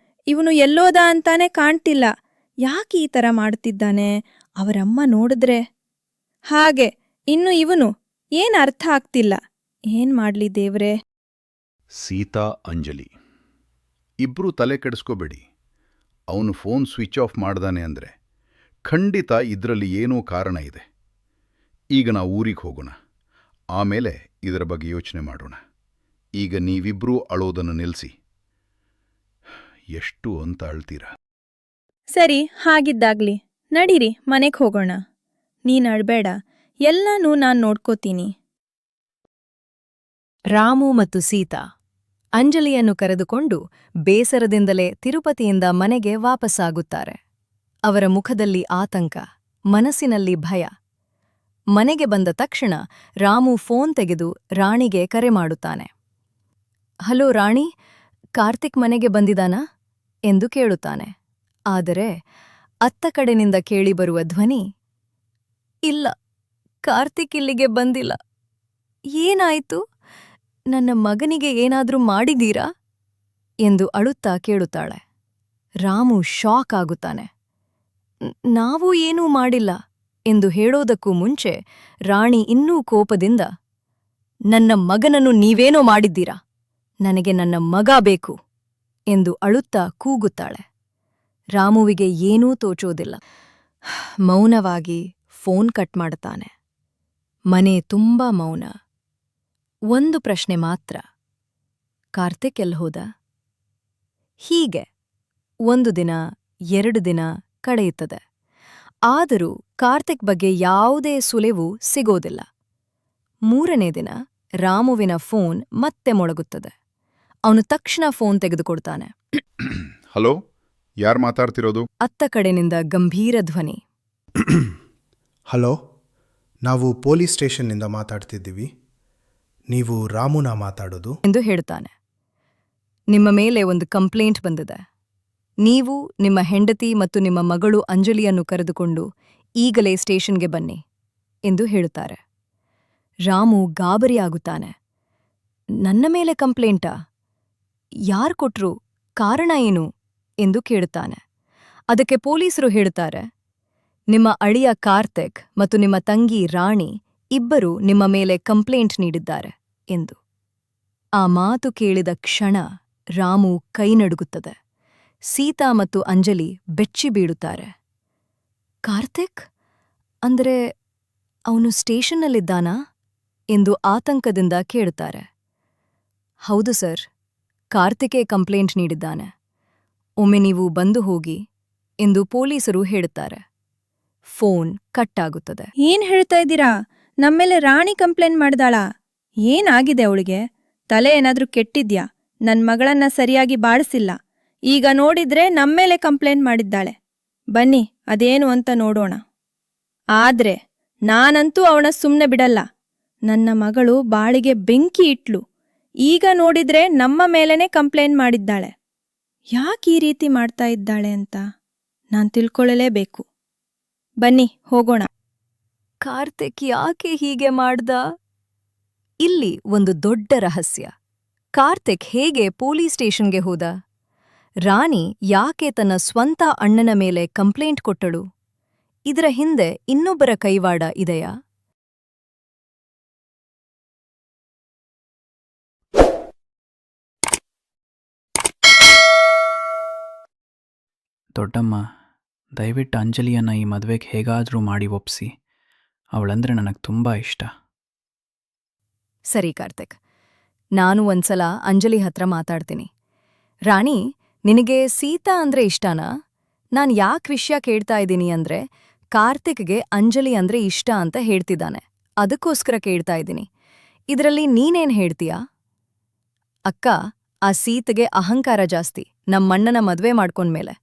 ಇವನು ಎಲ್ಲೋದ ಅಂತಾನೆ ಕಾಣ್ತಿಲ್ಲ. ಯಾಕೆ ಈ ತರ ಮಾಡುತ್ತಿದ್ದಾನೆ? ಅವರಮ್ಮ ನೋಡಿದ್ರೆ ಹಾಗೆ. ಇನ್ನು ಇವನು ಏನ್ ಅರ್ಥ ಆಗ್ತಿಲ್ಲ. ಏನ್ ಮಾಡ್ಲಿ ದೇವ್ರೆ? ಸೀತಾ, ಅಂಜಲಿ ಇಬ್ರೂ ತಲೆ ಕೆಡಿಸ್ಕೋಬೇಡಿ. ಅವನು ಫೋನ್ ಸ್ವಿಚ್ ಆಫ್ ಮಾಡ್ದಾನೆ ಅಂದ್ರೆ ಖಂಡಿತ ಇದರಲ್ಲಿ ಏನೋ ಕಾರಣ ಇದೆ. ಈಗ ನಾವು ಊರಿಗೆ ಹೋಗೋಣ, ಆಮೇಲೆ ಇದರ ಬಗ್ಗೆ ಯೋಚನೆ ಮಾಡೋಣ. ಈಗ ನೀವಿಬ್ರೂ ಅಳೋದನ್ನು ನಿಲ್ಲಿಸಿ. ಎಷ್ಟು ಅಂತ ಅಳ್ತೀರಾ? ಸರಿ, ಹಾಗಿದ್ದಾಗ್ಲಿ. ನಡೀರಿ, ಮನೆಗ್ ಹೋಗೋಣ. ನೀನ್ ಅಳ್ಬೇಡ, ಎಲ್ಲನೂ ನಾನ್ ನೋಡ್ಕೋತೀನಿ. ರಾಮು ಮತ್ತು ಸೀತಾ ಅಂಜಲಿಯನ್ನು ಕರೆದುಕೊಂಡು ಬೇಸರದಿಂದಲೇ ತಿರುಪತಿಯಿಂದ ಮನೆಗೆ ವಾಪಸ್ಸಾಗುತ್ತಾರೆ. ಅವರ ಮುಖದಲ್ಲಿ ಆತಂಕ, ಮನಸ್ಸಿನಲ್ಲಿ ಭಯ. ಮನೆಗೆ ಬಂದ ತಕ್ಷಣ ರಾಮು ಫೋನ್ ತೆಗೆದು ರಾಣಿಗೆ ಕರೆ ಮಾಡುತ್ತಾನೆ. ಹಲೋ ರಾಣಿ, ಕಾರ್ತಿಕ್ ಮನೆಗೆ ಬಂದಿದಾನಾ ಎಂದು ಕೇಳುತ್ತಾನೆ. ಆದರೆ ಅತ್ತ ಕಡೆನಿಂದ ಕೇಳಿಬರುವ ಧ್ವನಿ, ಇಲ್ಲ, ಕಾರ್ತಿಕ್ ಇಲ್ಲಿಗೆ ಬಂದಿಲ್ಲ. ಏನಾಯ್ತು? ನನ್ನ ಮಗನಿಗೆ ಏನಾದ್ರೂ ಮಾಡಿದೀರಾ ಎಂದು ಅಳುತ್ತಾ ಕೇಳುತ್ತಾಳೆ. ರಾಮು ಶಾಕ್ ಆಗುತ್ತಾನೆ. ನಾವು ಏನೂ ಮಾಡಿಲ್ಲ ಎಂದು ಹೇಳೋದಕ್ಕೂ ಮುಂಚೆ ರಾಣಿ ಇನ್ನೂ ಕೋಪದಿಂದ, ನನ್ನ ಮಗನನ್ನು ನೀವೇನೋ ಮಾಡಿದ್ದೀರಾ, ನನಗೆ ನನ್ನ ಮಗ ಬೇಕು ಎಂದು ಅಳುತ್ತಾ ಕೂಗುತ್ತಾಳೆ. ರಾಮುವಿಗೆ ಏನೂ ತೋಚೋದಿಲ್ಲ. ಮೌನವಾಗಿ ಫೋನ್ ಕಟ್ ಮಾಡುತ್ತಾನೆ. ಮನೆ ತುಂಬಾ ಮೌನ. ಒಂದು ಪ್ರಶ್ನೆ ಮಾತ್ರ, ಕಾರ್ತಿಕ್ ಎಲ್ಲಿ ಹೋದ? ಹೀಗೆ 1 ದಿನ 2 ದಿನ ಕಳೆಯುತ್ತದೆ. ಆದರೂ ಕಾರ್ತಿಕ್ ಬಗ್ಗೆ ಯಾವುದೇ ಸುಳಿವು ಸಿಗೋದಿಲ್ಲ. 3ನೇ ದಿನ ರಾಮುವಿನ ಫೋನ್ ಮತ್ತೆ ಮೊಳಗುತ್ತದೆ. ಅವನು ತಕ್ಷಣ ಫೋನ್ ತೆಗೆದುಕೊಡ್ತಾನೆ. ಹಲೋ, ಯಾರು ಮಾತಾಡ್ತಿರೋದು? ಅತ್ತ ಕಡೆನಿಂದ ಗಂಭೀರ ಧ್ವನಿ. ಹಲೋ, ನಾವು ಪೊಲೀಸ್ ಸ್ಟೇಷನ್ನಿಂದ ಮಾತಾಡ್ತಿದ್ದೀವಿ. ನೀವು ರಾಮುನಾ ಮಾತಾಡೋದು ಎಂದು ಹೇಳುತ್ತಾನೆ. ನಿಮ್ಮ ಮೇಲೆ ಒಂದು ಕಂಪ್ಲೇಂಟ್ ಬಂದಿದೆ. ನೀವು ನಿಮ್ಮ ಹೆಂಡತಿ ಮತ್ತು ನಿಮ್ಮ ಮಗಳು ಅಂಜಲಿಯನ್ನು ಕರೆದುಕೊಂಡು ಈಗಲೇ ಸ್ಟೇಷನ್ಗೆ ಬನ್ನಿ ಎಂದು ಹೇಳುತ್ತಾರೆ. ರಾಮು ಗಾಬರಿಯಾಗುತ್ತಾನೆ. ನನ್ನ ಮೇಲೆ ಕಂಪ್ಲೇಂಟಾ? ಯಾರು ಕೊಟ್ರು? ಕಾರಣ ಏನು ಎಂದು ಕೇಳುತ್ತಾನೆ. ಅದಕ್ಕೆ ಪೊಲೀಸರು ಹೇಳುತ್ತಾರೆ, ನಿಮ್ಮ ಅಳಿಯ ಕಾರ್ತಿಕ್ ಮತ್ತು ನಿಮ್ಮ ತಂಗಿ ರಾಣಿ ಇಬ್ಬರು ನಿಮ್ಮ ಮೇಲೆ ಕಂಪ್ಲೇಂಟ್ ನೀಡಿದ್ದಾರೆ ಎಂದು. ಆ ಮಾತು ಕೇಳಿದ ಕ್ಷಣ ರಾಮು ಕೈ ನಡುಗುತ್ತದೆ. ಸೀತಾ ಮತ್ತು ಅಂಜಲಿ ಬೆಚ್ಚಿ ಬೀಳುತ್ತಾರೆ. ಕಾರ್ತಿಕ್? ಅಂದರೆ ಅವನು ಸ್ಟೇಷನ್ನಲ್ಲಿದ್ದಾನಾ ಎಂದು ಆತಂಕದಿಂದ ಕೇಳುತ್ತಾರೆ. ಹೌದು ಸರ್, ಕಾರ್ತಿಕೇ ಕಂಪ್ಲೇಂಟ್ ನೀಡಿದ್ದಾನೆ. ಒಮ್ಮೆ ನೀವು ಬಂದು ಹೋಗಿ ಎಂದು ಪೊಲೀಸರು ಹೇಳುತ್ತಾರೆ. ಫೋನ್ ಕಟ್ ಆಗುತ್ತದೆ. ಏನ್ ಹೇಳ್ತಾ ಇದ್ದೀರಾ? ನಮ್ಮೇಲೆ ರಾಣಿ ಕಂಪ್ಲೇಂಟ್ ಮಾಡ್ದಾಳಾ? ಏನಾಗಿದೆ ಅವಳಿಗೆ? ತಲೆ ಏನಾದ್ರೂ ಕೆಟ್ಟಿದ್ಯಾ? ನನ್ ಮಗಳನ್ನ ಸರಿಯಾಗಿ ಬಾಳಿಸಿಲ್ಲ. ಈಗ ನೋಡಿದ್ರೆ ನಮ್ಮೇಲೆ ಕಂಪ್ಲೇಂಟ್ ಮಾಡಿದ್ದಾಳೆ. ಬನ್ನಿ, ಅದೇನು ಅಂತ ನೋಡೋಣ. ಆದ್ರೆ ನಾನಂತೂ ಅವನ ಸುಮ್ನೆ ಬಿಡಲ್ಲ. ನನ್ನ ಮಗಳು ಬಾಳಿಗೆ ಬೆಂಕಿ ಇಟ್ಲು. ಈಗ ನೋಡಿದ್ರೆ ನಮ್ಮ ಮೇಲೇನೆ ಕಂಪ್ಲೇಂಟ್ ಮಾಡಿದ್ದಾಳೆ. ಯಾಕೆ ಈ ರೀತಿ ಮಾಡ್ತಾ ಇದ್ದಾಳೆ ಅಂತ ನಾನ್ ತಿಳ್ಕೊಳ್ಳಲೇಬೇಕು. ಬನ್ನಿ ಹೋಗೋಣ. ಕಾರ್ತಿಕ್ ಯಾಕೆ ಹೀಗೆ ಮಾಡ್ದ? ಇಲ್ಲಿ ಒಂದು ದೊಡ್ಡ ರಹಸ್ಯ. ಕಾರ್ತಿಕ್ ಹೇಗೆ ಪೊಲೀಸ್ ಸ್ಟೇಷನ್ಗೆ ಹೋದ? ರಾಣಿ ಯಾಕೆ ತನ್ನ ಸ್ವಂತ ಅಣ್ಣನ ಮೇಲೆ ಕಂಪ್ಲೇಂಟ್ ಕೊಟ್ಟಳು? ಇದರ ಹಿಂದೆ ಇನ್ನೊಬ್ಬರ ಕೈವಾಡ ಇದೆಯಾ? ದೊಡ್ಡಮ್ಮ, ದಯವಿಟ್ಟು ಅಂಜಲಿಯನ್ನು ಈ ಮದುವೆಗೆ ಹೇಗಾದರೂ ಮಾಡಿ ಒಪ್ಪಿಸಿ. ಅವಳಂದ್ರೆ ನನಗೆ ತುಂಬ ಇಷ್ಟ. ಸರಿ ಕಾರ್ತಿಕ್, ನಾನು ಒಂದ್ಸಲ ಅಂಜಲಿ ಹತ್ರ ಮಾತಾಡ್ತೀನಿ. ರಾಣಿ, ನಿನಗೆ ಸೀತಾ ಅಂದ್ರೆ ಇಷ್ಟನಾ? ನಾನ್ ಯಾಕೆ ವಿಷಯ ಕೇಳ್ತಾ ಇದ್ದೀನಿ ಅಂದ್ರೆ, ಕಾರ್ತಿಕ್ಗೆ ಅಂಜಲಿ ಅಂದ್ರೆ ಇಷ್ಟ ಅಂತ ಹೇಳ್ತಿದ್ದಾನೆ. ಅದಕ್ಕೋಸ್ಕರ ಕೇಳ್ತಾ ಇದ್ದೀನಿ. ಇದರಲ್ಲಿ ನೀನೇನ್ ಹೇಳ್ತೀಯಾ? ಅಕ್ಕ, ಆ ಸೀತೆಗೆ ಅಹಂಕಾರ ಜಾಸ್ತಿ. ನಮ್ಮಣ್ಣನ ಮದ್ವೆ ಮಾಡ್ಕೊಂಡ್ಮೇಲೆ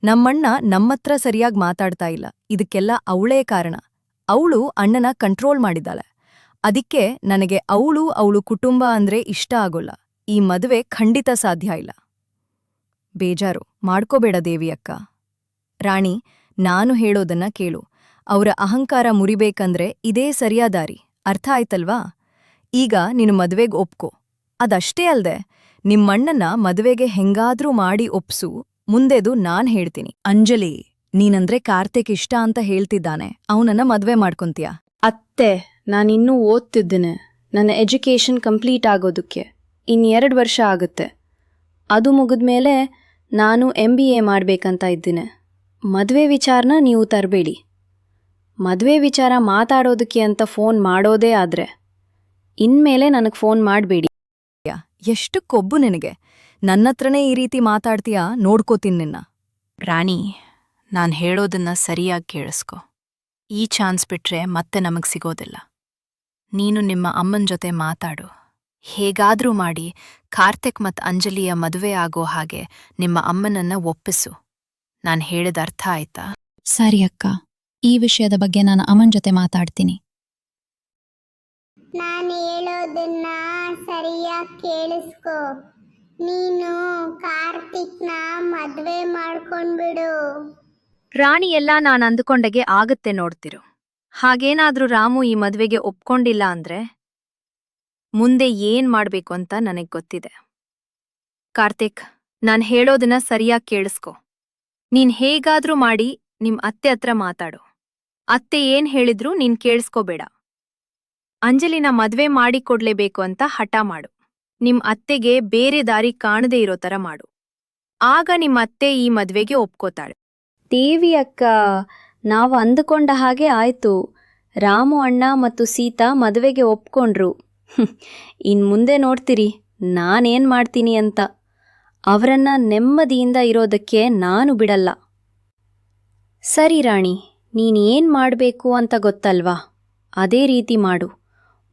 ನಮ್ಮಣ್ಣ ನಮ್ಮತ್ರ ಸರಿಯಾಗಿ ಮಾತಾಡ್ತಾ ಇಲ್ಲ. ಇದಕ್ಕೆಲ್ಲ ಅವಳೇ ಕಾರಣ. ಅವಳು ಅಣ್ಣನ ಕಂಟ್ರೋಲ್ ಮಾಡಿದ್ದಾಳೆ. ಅದಕ್ಕೆ ನನಗೆ ಅವಳು ಕುಟುಂಬ ಅಂದ್ರೆ ಇಷ್ಟ ಆಗೋಲ್ಲ. ಈ ಮದುವೆ ಖಂಡಿತ ಸಾಧ್ಯ ಇಲ್ಲ. ಬೇಜಾರು ಮಾಡ್ಕೋಬೇಡ ದೇವಿ ಅಕ್ಕ. ರಾಣಿ, ನಾನು ಹೇಳೋದನ್ನ ಕೇಳು. ಅವರ ಅಹಂಕಾರ ಮುರಿಬೇಕಂದ್ರೆ ಇದೇ ಸರಿಯಾದ ದಾರಿ. ಅರ್ಥ ಆಯ್ತಲ್ವಾ? ಈಗ ನೀನು ಮದ್ವೆಗ್ ಒಪ್ಕೋ. ಅದಷ್ಟೇ ಅಲ್ದೆ ನಿಮ್ಮಣ್ಣನ ಮದ್ವೆಗೆ ಹೆಂಗಾದ್ರೂ ಮಾಡಿ ಒಪ್ಸು. ಮುಂದೆದು ನಾನ್ ಹೇಳ್ತೀನಿ. ಅಂಜಲಿ, ನೀನಂದ್ರೆ ಕಾರ್ತಿಕ್ ಇಷ್ಟ ಅಂತ ಹೇಳ್ತಿದ್ದಾನೆ. ಅವನನ್ನ ಮದ್ವೆ ಮಾಡ್ಕೊಂತೀಯ? ಅತ್ತೆ, ನಾನಿನ್ನೂ ಓದ್ತಿದ್ದೇನೆ. ನನ್ನ ಎಜುಕೇಷನ್ ಕಂಪ್ಲೀಟ್ ಆಗೋದಕ್ಕೆ ಇನ್ನು 2 ವರ್ಷ ಆಗುತ್ತೆ. ಅದು ಮುಗಿದ್ಮೇಲೆ ನಾನು MBA ಮಾಡ್ಬೇಕಂತ ಇದ್ದೀನಿ. ಮದುವೆ ವಿಚಾರನ ನೀವು ತರಬೇಡಿ. ಮದುವೆ ವಿಚಾರ ಮಾತಾಡೋದಕ್ಕೆ ಅಂತ ಫೋನ್ ಮಾಡೋದೇ ಆದ್ರೆ ಇನ್ಮೇಲೆ ನನಗೆ ಫೋನ್ ಮಾಡಬೇಡಿ. ಎಷ್ಟು ಕೊಬ್ಬು ನಿನಗೆ! ನನ್ನತ್ರನೇ ಈ ರೀತಿ ಮಾತಾಡ್ತೀಯಾ? ನೋಡ್ಕೋತೀನಿ ನಿನ್ನ. ರಾಣಿ, ನಾನು ಹೇಳೋದನ್ನ ಸರಿಯಾಗಿ ಕೇಳಿಸ್ಕೊ. ಈ ಚಾನ್ಸ್ ಬಿಟ್ರೆ ಮತ್ತೆ ನಮಗ್ ಸಿಗೋದಿಲ್ಲ. ನೀನು ನಿಮ್ಮ ಅಮ್ಮನ ಜೊತೆ ಮಾತಾಡು. ಹೇಗಾದ್ರೂ ಮಾಡಿ ಕಾರ್ತಿಕ್ ಮತ್ತು ಅಂಜಲಿಯ ಮದುವೆ ಆಗೋ ಹಾಗೆ ನಿಮ್ಮ ಅಮ್ಮನನ್ನ ಒಪ್ಪಿಸು. ನಾನು ಹೇಳಿದ ಅರ್ಥ ಆಯ್ತಾ? ಸರಿ ಅಕ್ಕ, ಈ ವಿಷಯದ ಬಗ್ಗೆ ನಾನು ಅಮ್ಮನ ಜೊತೆ ಮಾತಾಡ್ತೀನಿ. ನಾನು ಹೇಳೋದನ್ನ ಸರಿಯಾಗಿ ಕೇಳಿಸ್ಕೊ. ನೀನು ಕಾರ್ತಿಕ್ನ ಮದ್ವೆ ಮಾಡ್ಕೊಂಡ್ಬಿಡು. ರಾಣಿ ಎಲ್ಲ ನಾನು ಅಂದುಕೊಂಡಗೆ ಆಗತ್ತೆ ನೋಡ್ತಿರು. ಹಾಗೇನಾದ್ರೂ ರಾಮು ಈ ಮದ್ವೆಗೆ ಒಪ್ಕೊಂಡಿಲ್ಲ ಅಂದ್ರೆ ಮುಂದೆ ಏನ್ ಮಾಡ್ಬೇಕು ಅಂತ ನನಗ್ ಗೊತ್ತಿದೆ. ಕಾರ್ತಿಕ್, ನಾನ್ ಹೇಳೋದನ್ನ ಸರಿಯಾಗಿ ಕೇಳಿಸ್ಕೊ. ನೀನ್ ಹೇಗಾದ್ರೂ ಮಾಡಿ ನಿಮ್ ಅತ್ತೆ ಹತ್ರ ಮಾತಾಡು. ಅತ್ತೆ ಏನ್ ಹೇಳಿದ್ರೂ ನೀನ್ ಕೇಳಿಸ್ಕೋಬೇಡ. ಅಂಜಲಿನ ಮದ್ವೆ ಮಾಡಿಕೊಡ್ಲೇಬೇಕು ಅಂತ ಹಠ ಮಾಡು. ನಿಮ್ ಅತ್ತೆಗೆ ಬೇರೆ ದಾರಿ ಕಾಣದೇ ಇರೋ ತರ ಮಾಡು. ಆಗ ನಿಮ್ ಅತ್ತೆ ಈ ಮದ್ವೆಗೆ ಒಪ್ಕೋತಾಳೆ. ದೇವಿ ಅಕ್ಕ, ನಾವು ಅಂದುಕೊಂಡ ಹಾಗೆ ಆಯ್ತು. ರಾಮು ಅಣ್ಣ ಮತ್ತು ಸೀತಾ ಮದುವೆಗೆ ಒಪ್ಕೊಂಡ್ರು. ಇನ್ಮುಂದೆ ನೋಡ್ತೀರಿ ನಾನೇನ್ ಮಾಡ್ತೀನಿ ಅಂತ. ಅವರನ್ನ ನೆಮ್ಮದಿಯಿಂದ ಇರೋದಕ್ಕೆ ನಾನು ಬಿಡಲ್ಲ. ಸರಿ ರಾಣಿ, ನೀನ್ ಏನ್ ಮಾಡ್ಬೇಕು ಅಂತ ಗೊತ್ತಲ್ವಾ? ಅದೇ ರೀತಿ ಮಾಡು.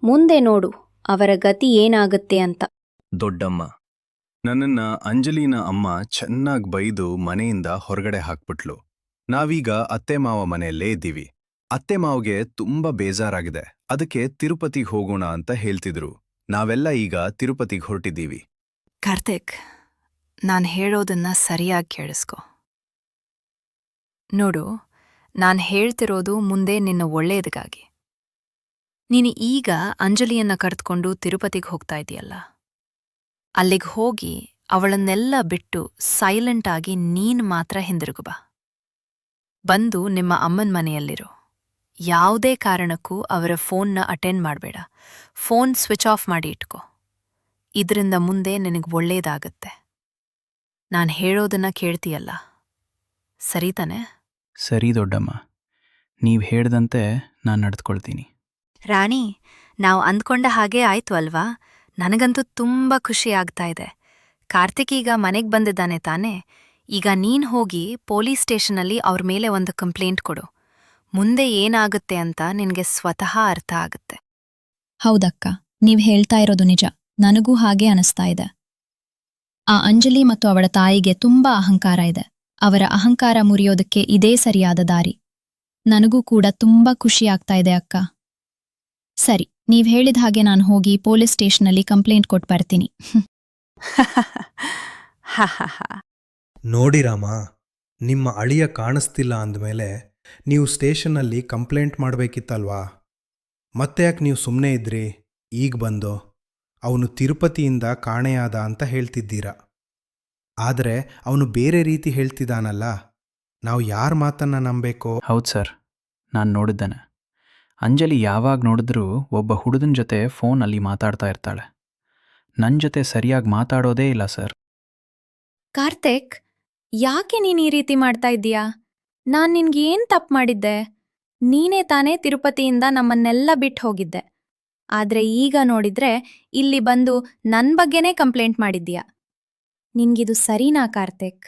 ಮುಂದೆ ನೋಡು ಅವರ ಗತಿ ಏನಾಗುತ್ತೆ ಅಂತ. ದೊಡ್ಡಮ್ಮ, ನನ್ನನ್ನ ಅಂಜಲಿನ ಅಮ್ಮ ಚೆನ್ನಾಗ್ ಬೈದು ಮನೆಯಿಂದ ಹೊರಗಡೆ ಹಾಕ್ಬಿಟ್ಲು. ನಾವೀಗ ಅತ್ತೆ ಮಾವ ಮನೆಯಲ್ಲೇ ಇದ್ದೀವಿ. ಅತ್ತೆ ಮಾವಗೆ ತುಂಬಾ ಬೇಜಾರಾಗಿದೆ. ಅದಕ್ಕೆ ತಿರುಪತಿಗೆ ಹೋಗೋಣ ಅಂತ ಹೇಳ್ತಿದ್ರು. ನಾವೆಲ್ಲ ಈಗ ತಿರುಪತಿಗೆ ಹೊರಟಿದ್ದೀವಿ. ಕಾರ್ತಿಕ್, ನಾನು ಹೇಳೋದನ್ನ ಸರಿಯಾಗಿ ಕೇಳಿಸ್ಕೊ. ನೋಡು, ನಾನು ಹೇಳ್ತಿರೋದು ಮುಂದೆ ನಿನ್ನ ಒಳ್ಳೆಯದಕ್ಕಾಗಿ. ನೀನು ಈಗ ಅಂಜಲಿಯನ್ನ ಕರೆದುಕೊಂಡು ತಿರುಪತಿಗೆ ಹೋಗ್ತಾ ಇದೀಯಲ್ಲ, ಅಲ್ಲಿಗೆ ಹೋಗಿ ಅವಳನ್ನೆಲ್ಲ ಬಿಟ್ಟು ಸೈಲೆಂಟ್ ಆಗಿ ನೀನ್ ಮಾತ್ರ ಹಿಂದಿರುಗು ಬಾ. ಬಂದು ನಿಮ್ಮ ಅಮ್ಮನ ಮನೆಯಲ್ಲಿರು. ಯಾವುದೇ ಕಾರಣಕ್ಕೂ ಅವರ ಫೋನ್ನ ಅಟೆಂಡ್ ಮಾಡಬೇಡ. ಫೋನ್ ಸ್ವಿಚ್ ಆಫ್ ಮಾಡಿ ಇಟ್ಕೋ. ಇದರಿಂದ ಮುಂದೆ ನಿನಗೆ ಒಳ್ಳೇದಾಗತ್ತೆ. ನಾನು ಹೇಳೋದನ್ನ ಕೇಳ್ತೀಯಲ್ಲ, ಸರಿ ತಾನೆ? ಸರಿ ದೊಡ್ಡಮ್ಮ, ನೀವು ಹೇಳ್ದಂತೆ ನಾನು ನಡೆದುಕೊಳ್ತೀನಿ. ರಾಣಿ, ನಾವು ಅಂದ್ಕೊಂಡ ಹಾಗೆ ಆಯ್ತು ಅಲ್ವಾ? ನನಗಂತೂ ತುಂಬಾ ಖುಷಿ ಆಗ್ತಾ ಇದೆ. ಕಾರ್ತಿಕ್ ಈಗ ಮನೆಗ್ ಬಂದಿದ್ದಾನೆ ತಾನೇ? ಈಗ ನೀನ್ ಹೋಗಿ ಪೊಲೀಸ್ ಸ್ಟೇಷನಲ್ಲಿ ಅವ್ರ ಮೇಲೆ ಒಂದು ಕಂಪ್ಲೇಂಟ್ ಕೊಡು. ಮುಂದೆ ಏನಾಗುತ್ತೆ ಅಂತ ನಿನ್ಗೆ ಸ್ವತಃ ಅರ್ಥ ಆಗುತ್ತೆ. ಹೌದಕ್ಕ, ನೀವ್ ಹೇಳ್ತಾ ಇರೋದು ನಿಜ. ನನಗೂ ಹಾಗೆ ಅನಿಸ್ತಾ ಇದೆ. ಆ ಅಂಜಲಿ ಮತ್ತು ಅವಳ ತಾಯಿಗೆ ತುಂಬಾ ಅಹಂಕಾರ ಇದೆ. ಅವರ ಅಹಂಕಾರ ಮುರಿಯೋದಕ್ಕೆ ಇದೇ ಸರಿಯಾದ ದಾರಿ. ನನಗೂ ಕೂಡ ತುಂಬಾ ಖುಷಿಯಾಗ್ತಾ ಇದೆ ಅಕ್ಕ. ಸರಿ, ನೀವ್ ಹೇಳಿದ ಹಾಗೆ ನಾನು ಹೋಗಿ ಪೊಲೀಸ್ ಸ್ಟೇಷನಲ್ಲಿ ಕಂಪ್ಲೇಂಟ್ ಕೊಟ್ಟು ಬರ್ತೀನಿ. ನೋಡಿ ರಾಮ, ನಿಮ್ಮ ಅಳಿಯ ಕಾಣಿಸ್ತಿಲ್ಲ ಅಂದಮೇಲೆ ನೀವು ಸ್ಟೇಷನ್ನಲ್ಲಿ ಕಂಪ್ಲೇಂಟ್ ಮಾಡಬೇಕಿತ್ತಲ್ವಾ? ಮತ್ತೆ ಯಾಕೆ ನೀವು ಸುಮ್ಮನೆ ಇದ್ರಿ? ಈಗ ಬಂದು ಅವನು ತಿರುಪತಿಯಿಂದ ಕಾಣೆಯಾದ ಅಂತ ಹೇಳ್ತಿದ್ದೀರಾ. ಆದರೆ ಅವನು ಬೇರೆ ರೀತಿ ಹೇಳ್ತಿದ್ದಾನಲ್ಲ, ನಾವು ಯಾರ ಮಾತನ್ನ ನಂಬೇಕು? ಹೌದು ಸರ್, ನಾನು ನೋಡಿದ್ದೇನೆ. ಅಂಜಲಿ ಯಾವಾಗ ನೋಡಿದ್ರೂ ಒಬ್ಬ ಹುಡುಗನ ಜೊತೆ ಫೋನಲ್ಲಿ ಮಾತಾಡ್ತಾ ಇರ್ತಾಳೆ. ನನ್ನ ಜೊತೆ ಸರಿಯಾಗಿ ಮಾತಾಡೋದೇ ಇಲ್ಲ ಸರ್. ಕಾರ್ತಿಕ್, ಯಾಕೆ ನೀನ್ ಈ ರೀತಿ ಮಾಡ್ತಾ ಇದ್ದೀಯಾ? ನಾನ್ ನಿನ್ಗೇನ್ ತಪ್ಪು ಮಾಡಿದ್ದೆ? ನೀನೇ ತಾನೇ ತಿರುಪತಿಯಿಂದ ನಮ್ಮನ್ನೆಲ್ಲ ಬಿಟ್ಟು ಹೋಗಿದ್ದೆ. ಆದ್ರೆ ಈಗ ನೋಡಿದ್ರೆ ಇಲ್ಲಿ ಬಂದು ನನ್ ಬಗ್ಗೆನೇ ಕಂಪ್ಲೇಂಟ್ ಮಾಡಿದ್ದೀಯಾ. ನಿನ್ಗಿದು ಸರಿನಾ ಕಾರ್ತಿಕ್?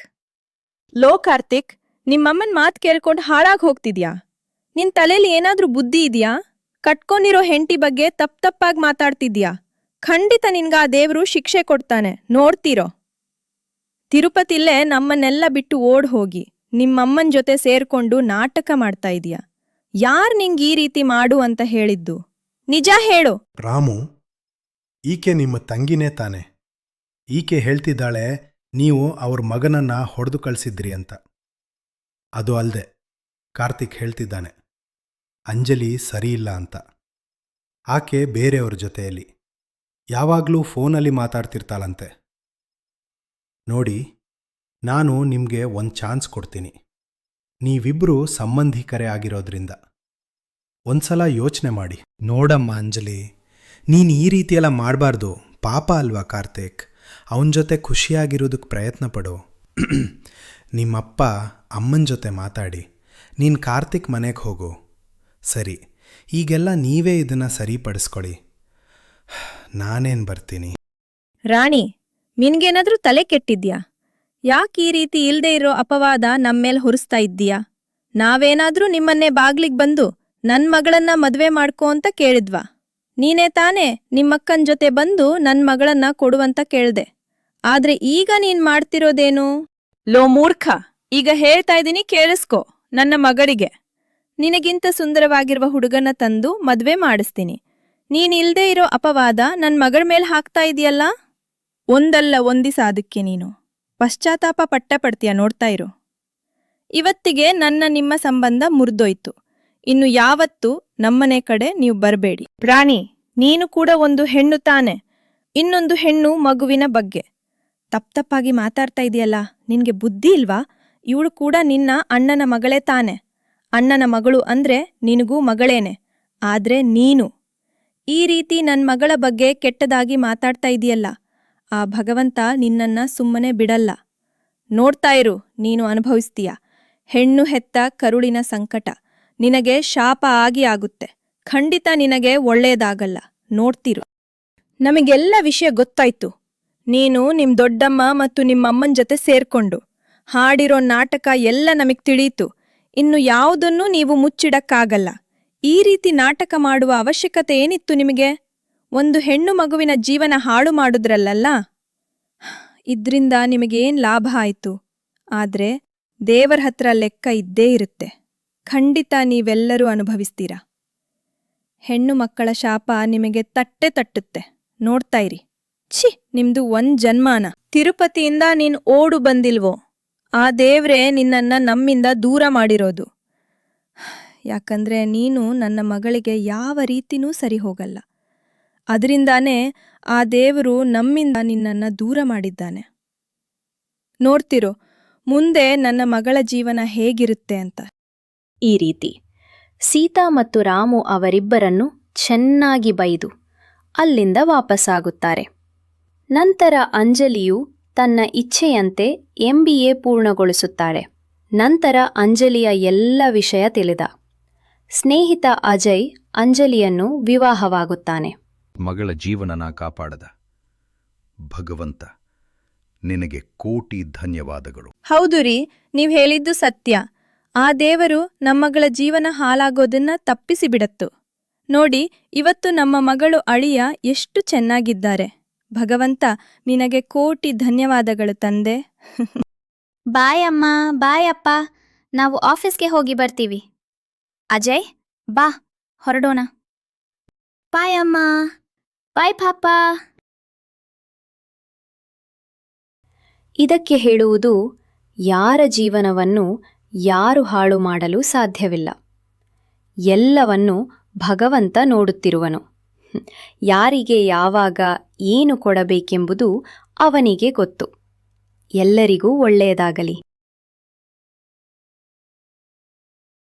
ಲೋ ಕಾರ್ತಿಕ್, ನಿಮ್ಮಮ್ಮನ್ ಮಾತ್ ಕೇಳ್ಕೊಂಡು ಹಾಳಾಗ್ ಹೋಗ್ತಿದ್ಯಾ? ನಿನ್ ತಲೆಲಿ ಏನಾದ್ರೂ ಬುದ್ಧಿ ಇದೆಯಾ? ಕಟ್ಕೊಂಡಿರೋ ಹೆಂಡತಿ ಬಗ್ಗೆ ತಪ್ಪಾಗಿ ಮಾತಾಡ್ತಿದ್ಯಾ? ಖಂಡಿತ ನಿನ್ಗ ಆ ದೇವ್ರು ಶಿಕ್ಷೆ ಕೊಡ್ತಾನೆ, ನೋಡ್ತೀರೋ. ತಿರುಪತಿಲ್ಲೇ ನಮ್ಮನ್ನೆಲ್ಲ ಬಿಟ್ಟು ಓಡ್ ಹೋಗಿ ನಿಮ್ಮಮ್ಮನ್ ಜೊತೆ ಸೇರ್ಕೊಂಡು ನಾಟಕ ಮಾಡ್ತಾ ಇದೀಯ. ಯಾರ್ ನಿಂಗ್ ಈ ರೀತಿ ಮಾಡು ಅಂತ ಹೇಳಿದ್ದು? ನಿಜ ಹೇಳು. ರಾಮು, ಈಕೆ ನಿಮ್ಮ ತಂಗಿನೇ ತಾನೆ. ಈಕೆ ಹೇಳ್ತಿದ್ದಾಳೆ ನೀವು ಅವ್ರ ಮಗನನ್ನ ಹೊಡೆದು ಕಳಿಸಿದ್ರಿ ಅಂತ. ಅದು ಅಲ್ದೆ ಕಾರ್ತಿಕ್ ಹೇಳ್ತಿದ್ದಾನೆ ಅಂಜಲಿ ಸರಿಯಿಲ್ಲ ಅಂತ. ಆಕೆ ಬೇರೆಯವ್ರ ಜೊತೆಯಲ್ಲಿ ಯಾವಾಗಲೂ ಫೋನಲ್ಲಿ ಮಾತಾಡ್ತಿರ್ತಾಳಂತೆ. ನೋಡಿ, ನಾನು ನಿಮಗೆ ಒಂದು ಚಾನ್ಸ್ ಕೊಡ್ತೀನಿ. ನೀವಿಬ್ಬರೂ ಸಂಬಂಧಿಕರೇ ಆಗಿರೋದ್ರಿಂದ ಒಂದ್ಸಲ ಯೋಚನೆ ಮಾಡಿ. ನೋಡಮ್ಮ ಅಂಜಲಿ, ನೀನು ಈ ರೀತಿಯೆಲ್ಲ ಮಾಡಬಾರ್ದು. ಪಾಪ ಅಲ್ವಾ ಕಾರ್ತಿಕ್? ಅವನ ಜೊತೆ ಖುಷಿಯಾಗಿರೋದಕ್ಕೆ ಪ್ರಯತ್ನ ಪಡು. ನಿಮ್ಮಪ್ಪ ಅಮ್ಮನ ಜೊತೆ ಮಾತಾಡಿ ನೀನು ಕಾರ್ತಿಕ್ ಮನೆಗೆ ಹೋಗು. ಸರಿ, ಈಗೆಲ್ಲ ನೀವೇ ಇದನ್ನು ಸರಿಪಡಿಸ್ಕೊಳ್ಳಿ. ನಾನೇನು ಬರ್ತೀನಿ. ರಾಣಿ, ನಿನ್ಗೇನಾದ್ರೂ ತಲೆ ಕೆಟ್ಟಿದ್ಯಾ? ಯಾಕೆ ಈ ರೀತಿ ಇಲ್ದೇ ಇರೋ ಅಪವಾದ ನಮ್ಮೇಲ್ ಹೊರಿಸ್ತಾ ಇದ್ದೀಯಾ? ನಾವೇನಾದ್ರೂ ನಿಮ್ಮನ್ನೇ ಬಾಗ್ಲಿಗ್ ಬಂದು ನನ್ ಮಗಳನ್ನ ಮದ್ವೆ ಮಾಡ್ಕೋ ಅಂತ ಕೇಳಿದ್ವಾ? ನೀನೇ ತಾನೇ ನಿಮ್ಮಕ್ಕನ್ ಜೊತೆ ಬಂದು ನನ್ ಮಗಳನ್ನ ಕೊಡುವಂತ ಕೇಳ್ದೆ. ಆದ್ರೆ ಈಗ ನೀನ್ ಮಾಡ್ತಿರೋದೇನು? ಲೋ ಮೂರ್ಖ, ಈಗ ಹೇಳ್ತಾ ಇದೀನಿ ಕೇಳಿಸ್ಕೊ. ನನ್ನ ಮಗಳಿಗೆ ನಿನಗಿಂತ ಸುಂದರವಾಗಿರುವ ಹುಡುಗನ ತಂದು ಮದ್ವೆ ಮಾಡಿಸ್ತೀನಿ. ನೀನಿಲ್ದೇ ಇರೋ ಅಪವಾದ ನನ್ನ ಮಗಳ ಮೇಲೆ ಹಾಕ್ತಾ ಇದೆಯಲ್ಲ. ಒಂದಲ್ಲ ಒಂದಿಸ ಅದಕ್ಕೆ ನೀನು ಪಶ್ಚಾತ್ತಾಪ ಪಡ್ತೀಯ, ನೋಡ್ತಾ ಇರು. ಇವತ್ತಿಗೆ ನನ್ನ ನಿಮ್ಮ ಸಂಬಂಧ ಮುರಿದೋಯ್ತು. ಇನ್ನು ಯಾವತ್ತೂ ನಮ್ಮನೆ ಕಡೆ ನೀವು ಬರಬೇಡಿ. ರಾಣಿ, ನೀನು ಕೂಡ ಒಂದು ಹೆಣ್ಣು ತಾನೆ. ಇನ್ನೊಂದು ಹೆಣ್ಣು ಮಗುವಿನ ಬಗ್ಗೆ ತಪ್ಪಾಗಿ ಮಾತಾಡ್ತಾ ಇದೆಯಲ್ಲ. ನಿನ್ಗೆ ಬುದ್ಧಿ ಇಲ್ವಾ? ಇವಳು ಕೂಡ ನಿನ್ನ ಅಣ್ಣನ ಮಗಳೇ ತಾನೆ. ಅಣ್ಣನ ಮಗಳು ಅಂದ್ರೆ ನಿನಗೂ ಮಗಳೇನೆ. ಆದ್ರೆ ನೀನು ಈ ರೀತಿ ನನ್ನ ಮಗಳ ಬಗ್ಗೆ ಕೆಟ್ಟದಾಗಿ ಮಾತಾಡ್ತಾ ಇದೆಯಲ್ಲ, ಆ ಭಗವಂತ ನಿನ್ನನ್ನ ಸುಮ್ಮನೆ ಬಿಡಲ್ಲ. ನೋಡ್ತಾ ಇರು, ನೀನು ಅನುಭವಿಸ್ತೀಯ. ಹೆಣ್ಣು ಹೆತ್ತ ಕರುಳಿನ ಸಂಕಟ ನಿನಗೆ ಶಾಪ ಆಗುತ್ತೆ. ಖಂಡಿತ ನಿನಗೆ ಒಳ್ಳೆಯದಾಗಲ್ಲ. ನೋಡ್ತಿರು. ನಮಗೆಲ್ಲ ವಿಷಯ ಗೊತ್ತಾಯ್ತು. ನೀನು ನಿಮ್ ದೊಡ್ಡಮ್ಮ ಮತ್ತು ನಿಮ್ಮಮ್ಮನ ಜೊತೆ ಸೇರ್ಕೊಂಡು ಹಾಡಿರೋ ನಾಟಕ ಎಲ್ಲ ನಮಗ್ ತಿಳಿಯಿತು. ಇನ್ನು ಯಾವುದನ್ನೂ ನೀವು ಮುಚ್ಚಿಡಕ್ಕಾಗಲ್ಲ. ಈ ರೀತಿ ನಾಟಕ ಮಾಡುವ ಅವಶ್ಯಕತೆ ಏನಿತ್ತು ನಿಮಗೆ? ಒಂದು ಹೆಣ್ಣು ಮಗುವಿನ ಜೀವನ ಹಾಳು ಮಾಡುದ್ರಲ್ಲ. ಇದ್ರಿಂದ ನಿಮಗೇನ್ ಲಾಭ ಆಯ್ತು? ಆದ್ರೆ ದೇವರ ಹತ್ರ ಲೆಕ್ಕ ಇದ್ದೇ ಇರುತ್ತೆ. ಖಂಡಿತ ನೀವೆಲ್ಲರೂ ಅನುಭವಿಸ್ತೀರಾ. ಹೆಣ್ಣು ಮಕ್ಕಳ ಶಾಪ ನಿಮಗೆ ತಟ್ಟುತ್ತೆ. ನೋಡ್ತಾ ಇರಿ. ಛಿ, ನಿಮ್ದು ಒಂದ್ ಜನ್ಮಾನ. ತಿರುಪತಿಯಿಂದ ನೀನ್ ಓಡು ಬಂದಿಲ್ವೋ, ಆ ದೇವ್ರೇ ನಿನ್ನನ್ನ ನಮ್ಮಿಂದ ದೂರ ಮಾಡಿರೋದು. ಯಾಕಂದ್ರೆ ನೀನು ನನ್ನ ಮಗಳಿಗೆ ಯಾವ ರೀತಿನೂ ಸರಿ ಹೋಗಲ್ಲ. ಅದರಿಂದಾನೇ ಆ ದೇವರು ನಮ್ಮಿಂದ ನಿನ್ನನ್ನ ದೂರ ಮಾಡಿದ್ದಾನೆ. ನೋಡ್ತಿರೋ ಮುಂದೆ ನನ್ನ ಮಗಳ ಜೀವನ ಹೇಗಿರುತ್ತೆ ಅಂತ. ಈ ರೀತಿ ಸೀತಾ ಮತ್ತು ರಾಮು ಅವರಿಬ್ಬರನ್ನು ಚೆನ್ನಾಗಿ ಬೈದು ಅಲ್ಲಿಂದ ವಾಪಸ್ಸಾಗುತ್ತಾರೆ. ನಂತರ ಅಂಜಲಿಯು ತನ್ನ ಇಚ್ಛೆಯಂತೆ MBA ಪೂರ್ಣಗೊಳಿಸುತ್ತಾಳೆ. ನಂತರ ಅಂಜಲಿಯ ಎಲ್ಲ ವಿಷಯ ತಿಳಿದ. ಸ್ನೇಹಿತ ಅಜಯ್ ಅಂಜಲಿಯನ್ನು ವಿವಾಹವಾಗುತ್ತಾನೆ. ಮಗಳ ಜೀವನನ ಕಾಪಾಡದ ಭಗವಂತ ನಿನಗೆ ಕೋಟಿ ಧನ್ಯವಾದಗಳು. ಹೌದು ರೀ, ನೀವ್ ಹೇಳಿದ್ದು ಸತ್ಯ. ಆ ದೇವರು ನಮ್ಮಗಳ ಜೀವನ ಹಾಳಾಗೋದನ್ನ ತಪ್ಪಿಸಿ ಬಿಡತ್ತು. ನೋಡಿ, ಇವತ್ತು ನಮ್ಮ ಮಗಳು ಅಳಿಯ ಎಷ್ಟು ಚೆನ್ನಾಗಿದ್ದಾರೆ. ಭಗವಂತ ನಿನಗೆ ಕೋಟಿ ಧನ್ಯವಾದಗಳು ತಂದೆ. ಬಾಯ್ ಅಮ್ಮ, ಬಾಯ್ ಅಪ್ಪ. ನಾವು ಆಫೀಸ್ಗೆ ಹೋಗಿ ಬರ್ತೀವಿ. ಅಜಯ್, ಬಾ ಹೊರಡೋಣ. ಬಾಯ್ ಅಮ್ಮ, ಬಾಯ್ ಪಾಪ. ಇದಕ್ಕೆ ಹೇಳುವುದು, ಯಾರ ಜೀವನವನ್ನು ಯಾರು ಹಾಳು ಮಾಡಲು ಸಾಧ್ಯವಿಲ್ಲ. ಎಲ್ಲವನ್ನೂ ಭಗವಂತ ನೋಡುತ್ತಿರುವನು. ಯಾರಿಗೆ ಯಾವಾಗ ಏನು ಕೊಡಬೇಕೆಂಬುದು ಅವನಿಗೆ ಗೊತ್ತು. ಎಲ್ಲರಿಗೂ ಒಳ್ಳೆಯದಾಗಲಿ.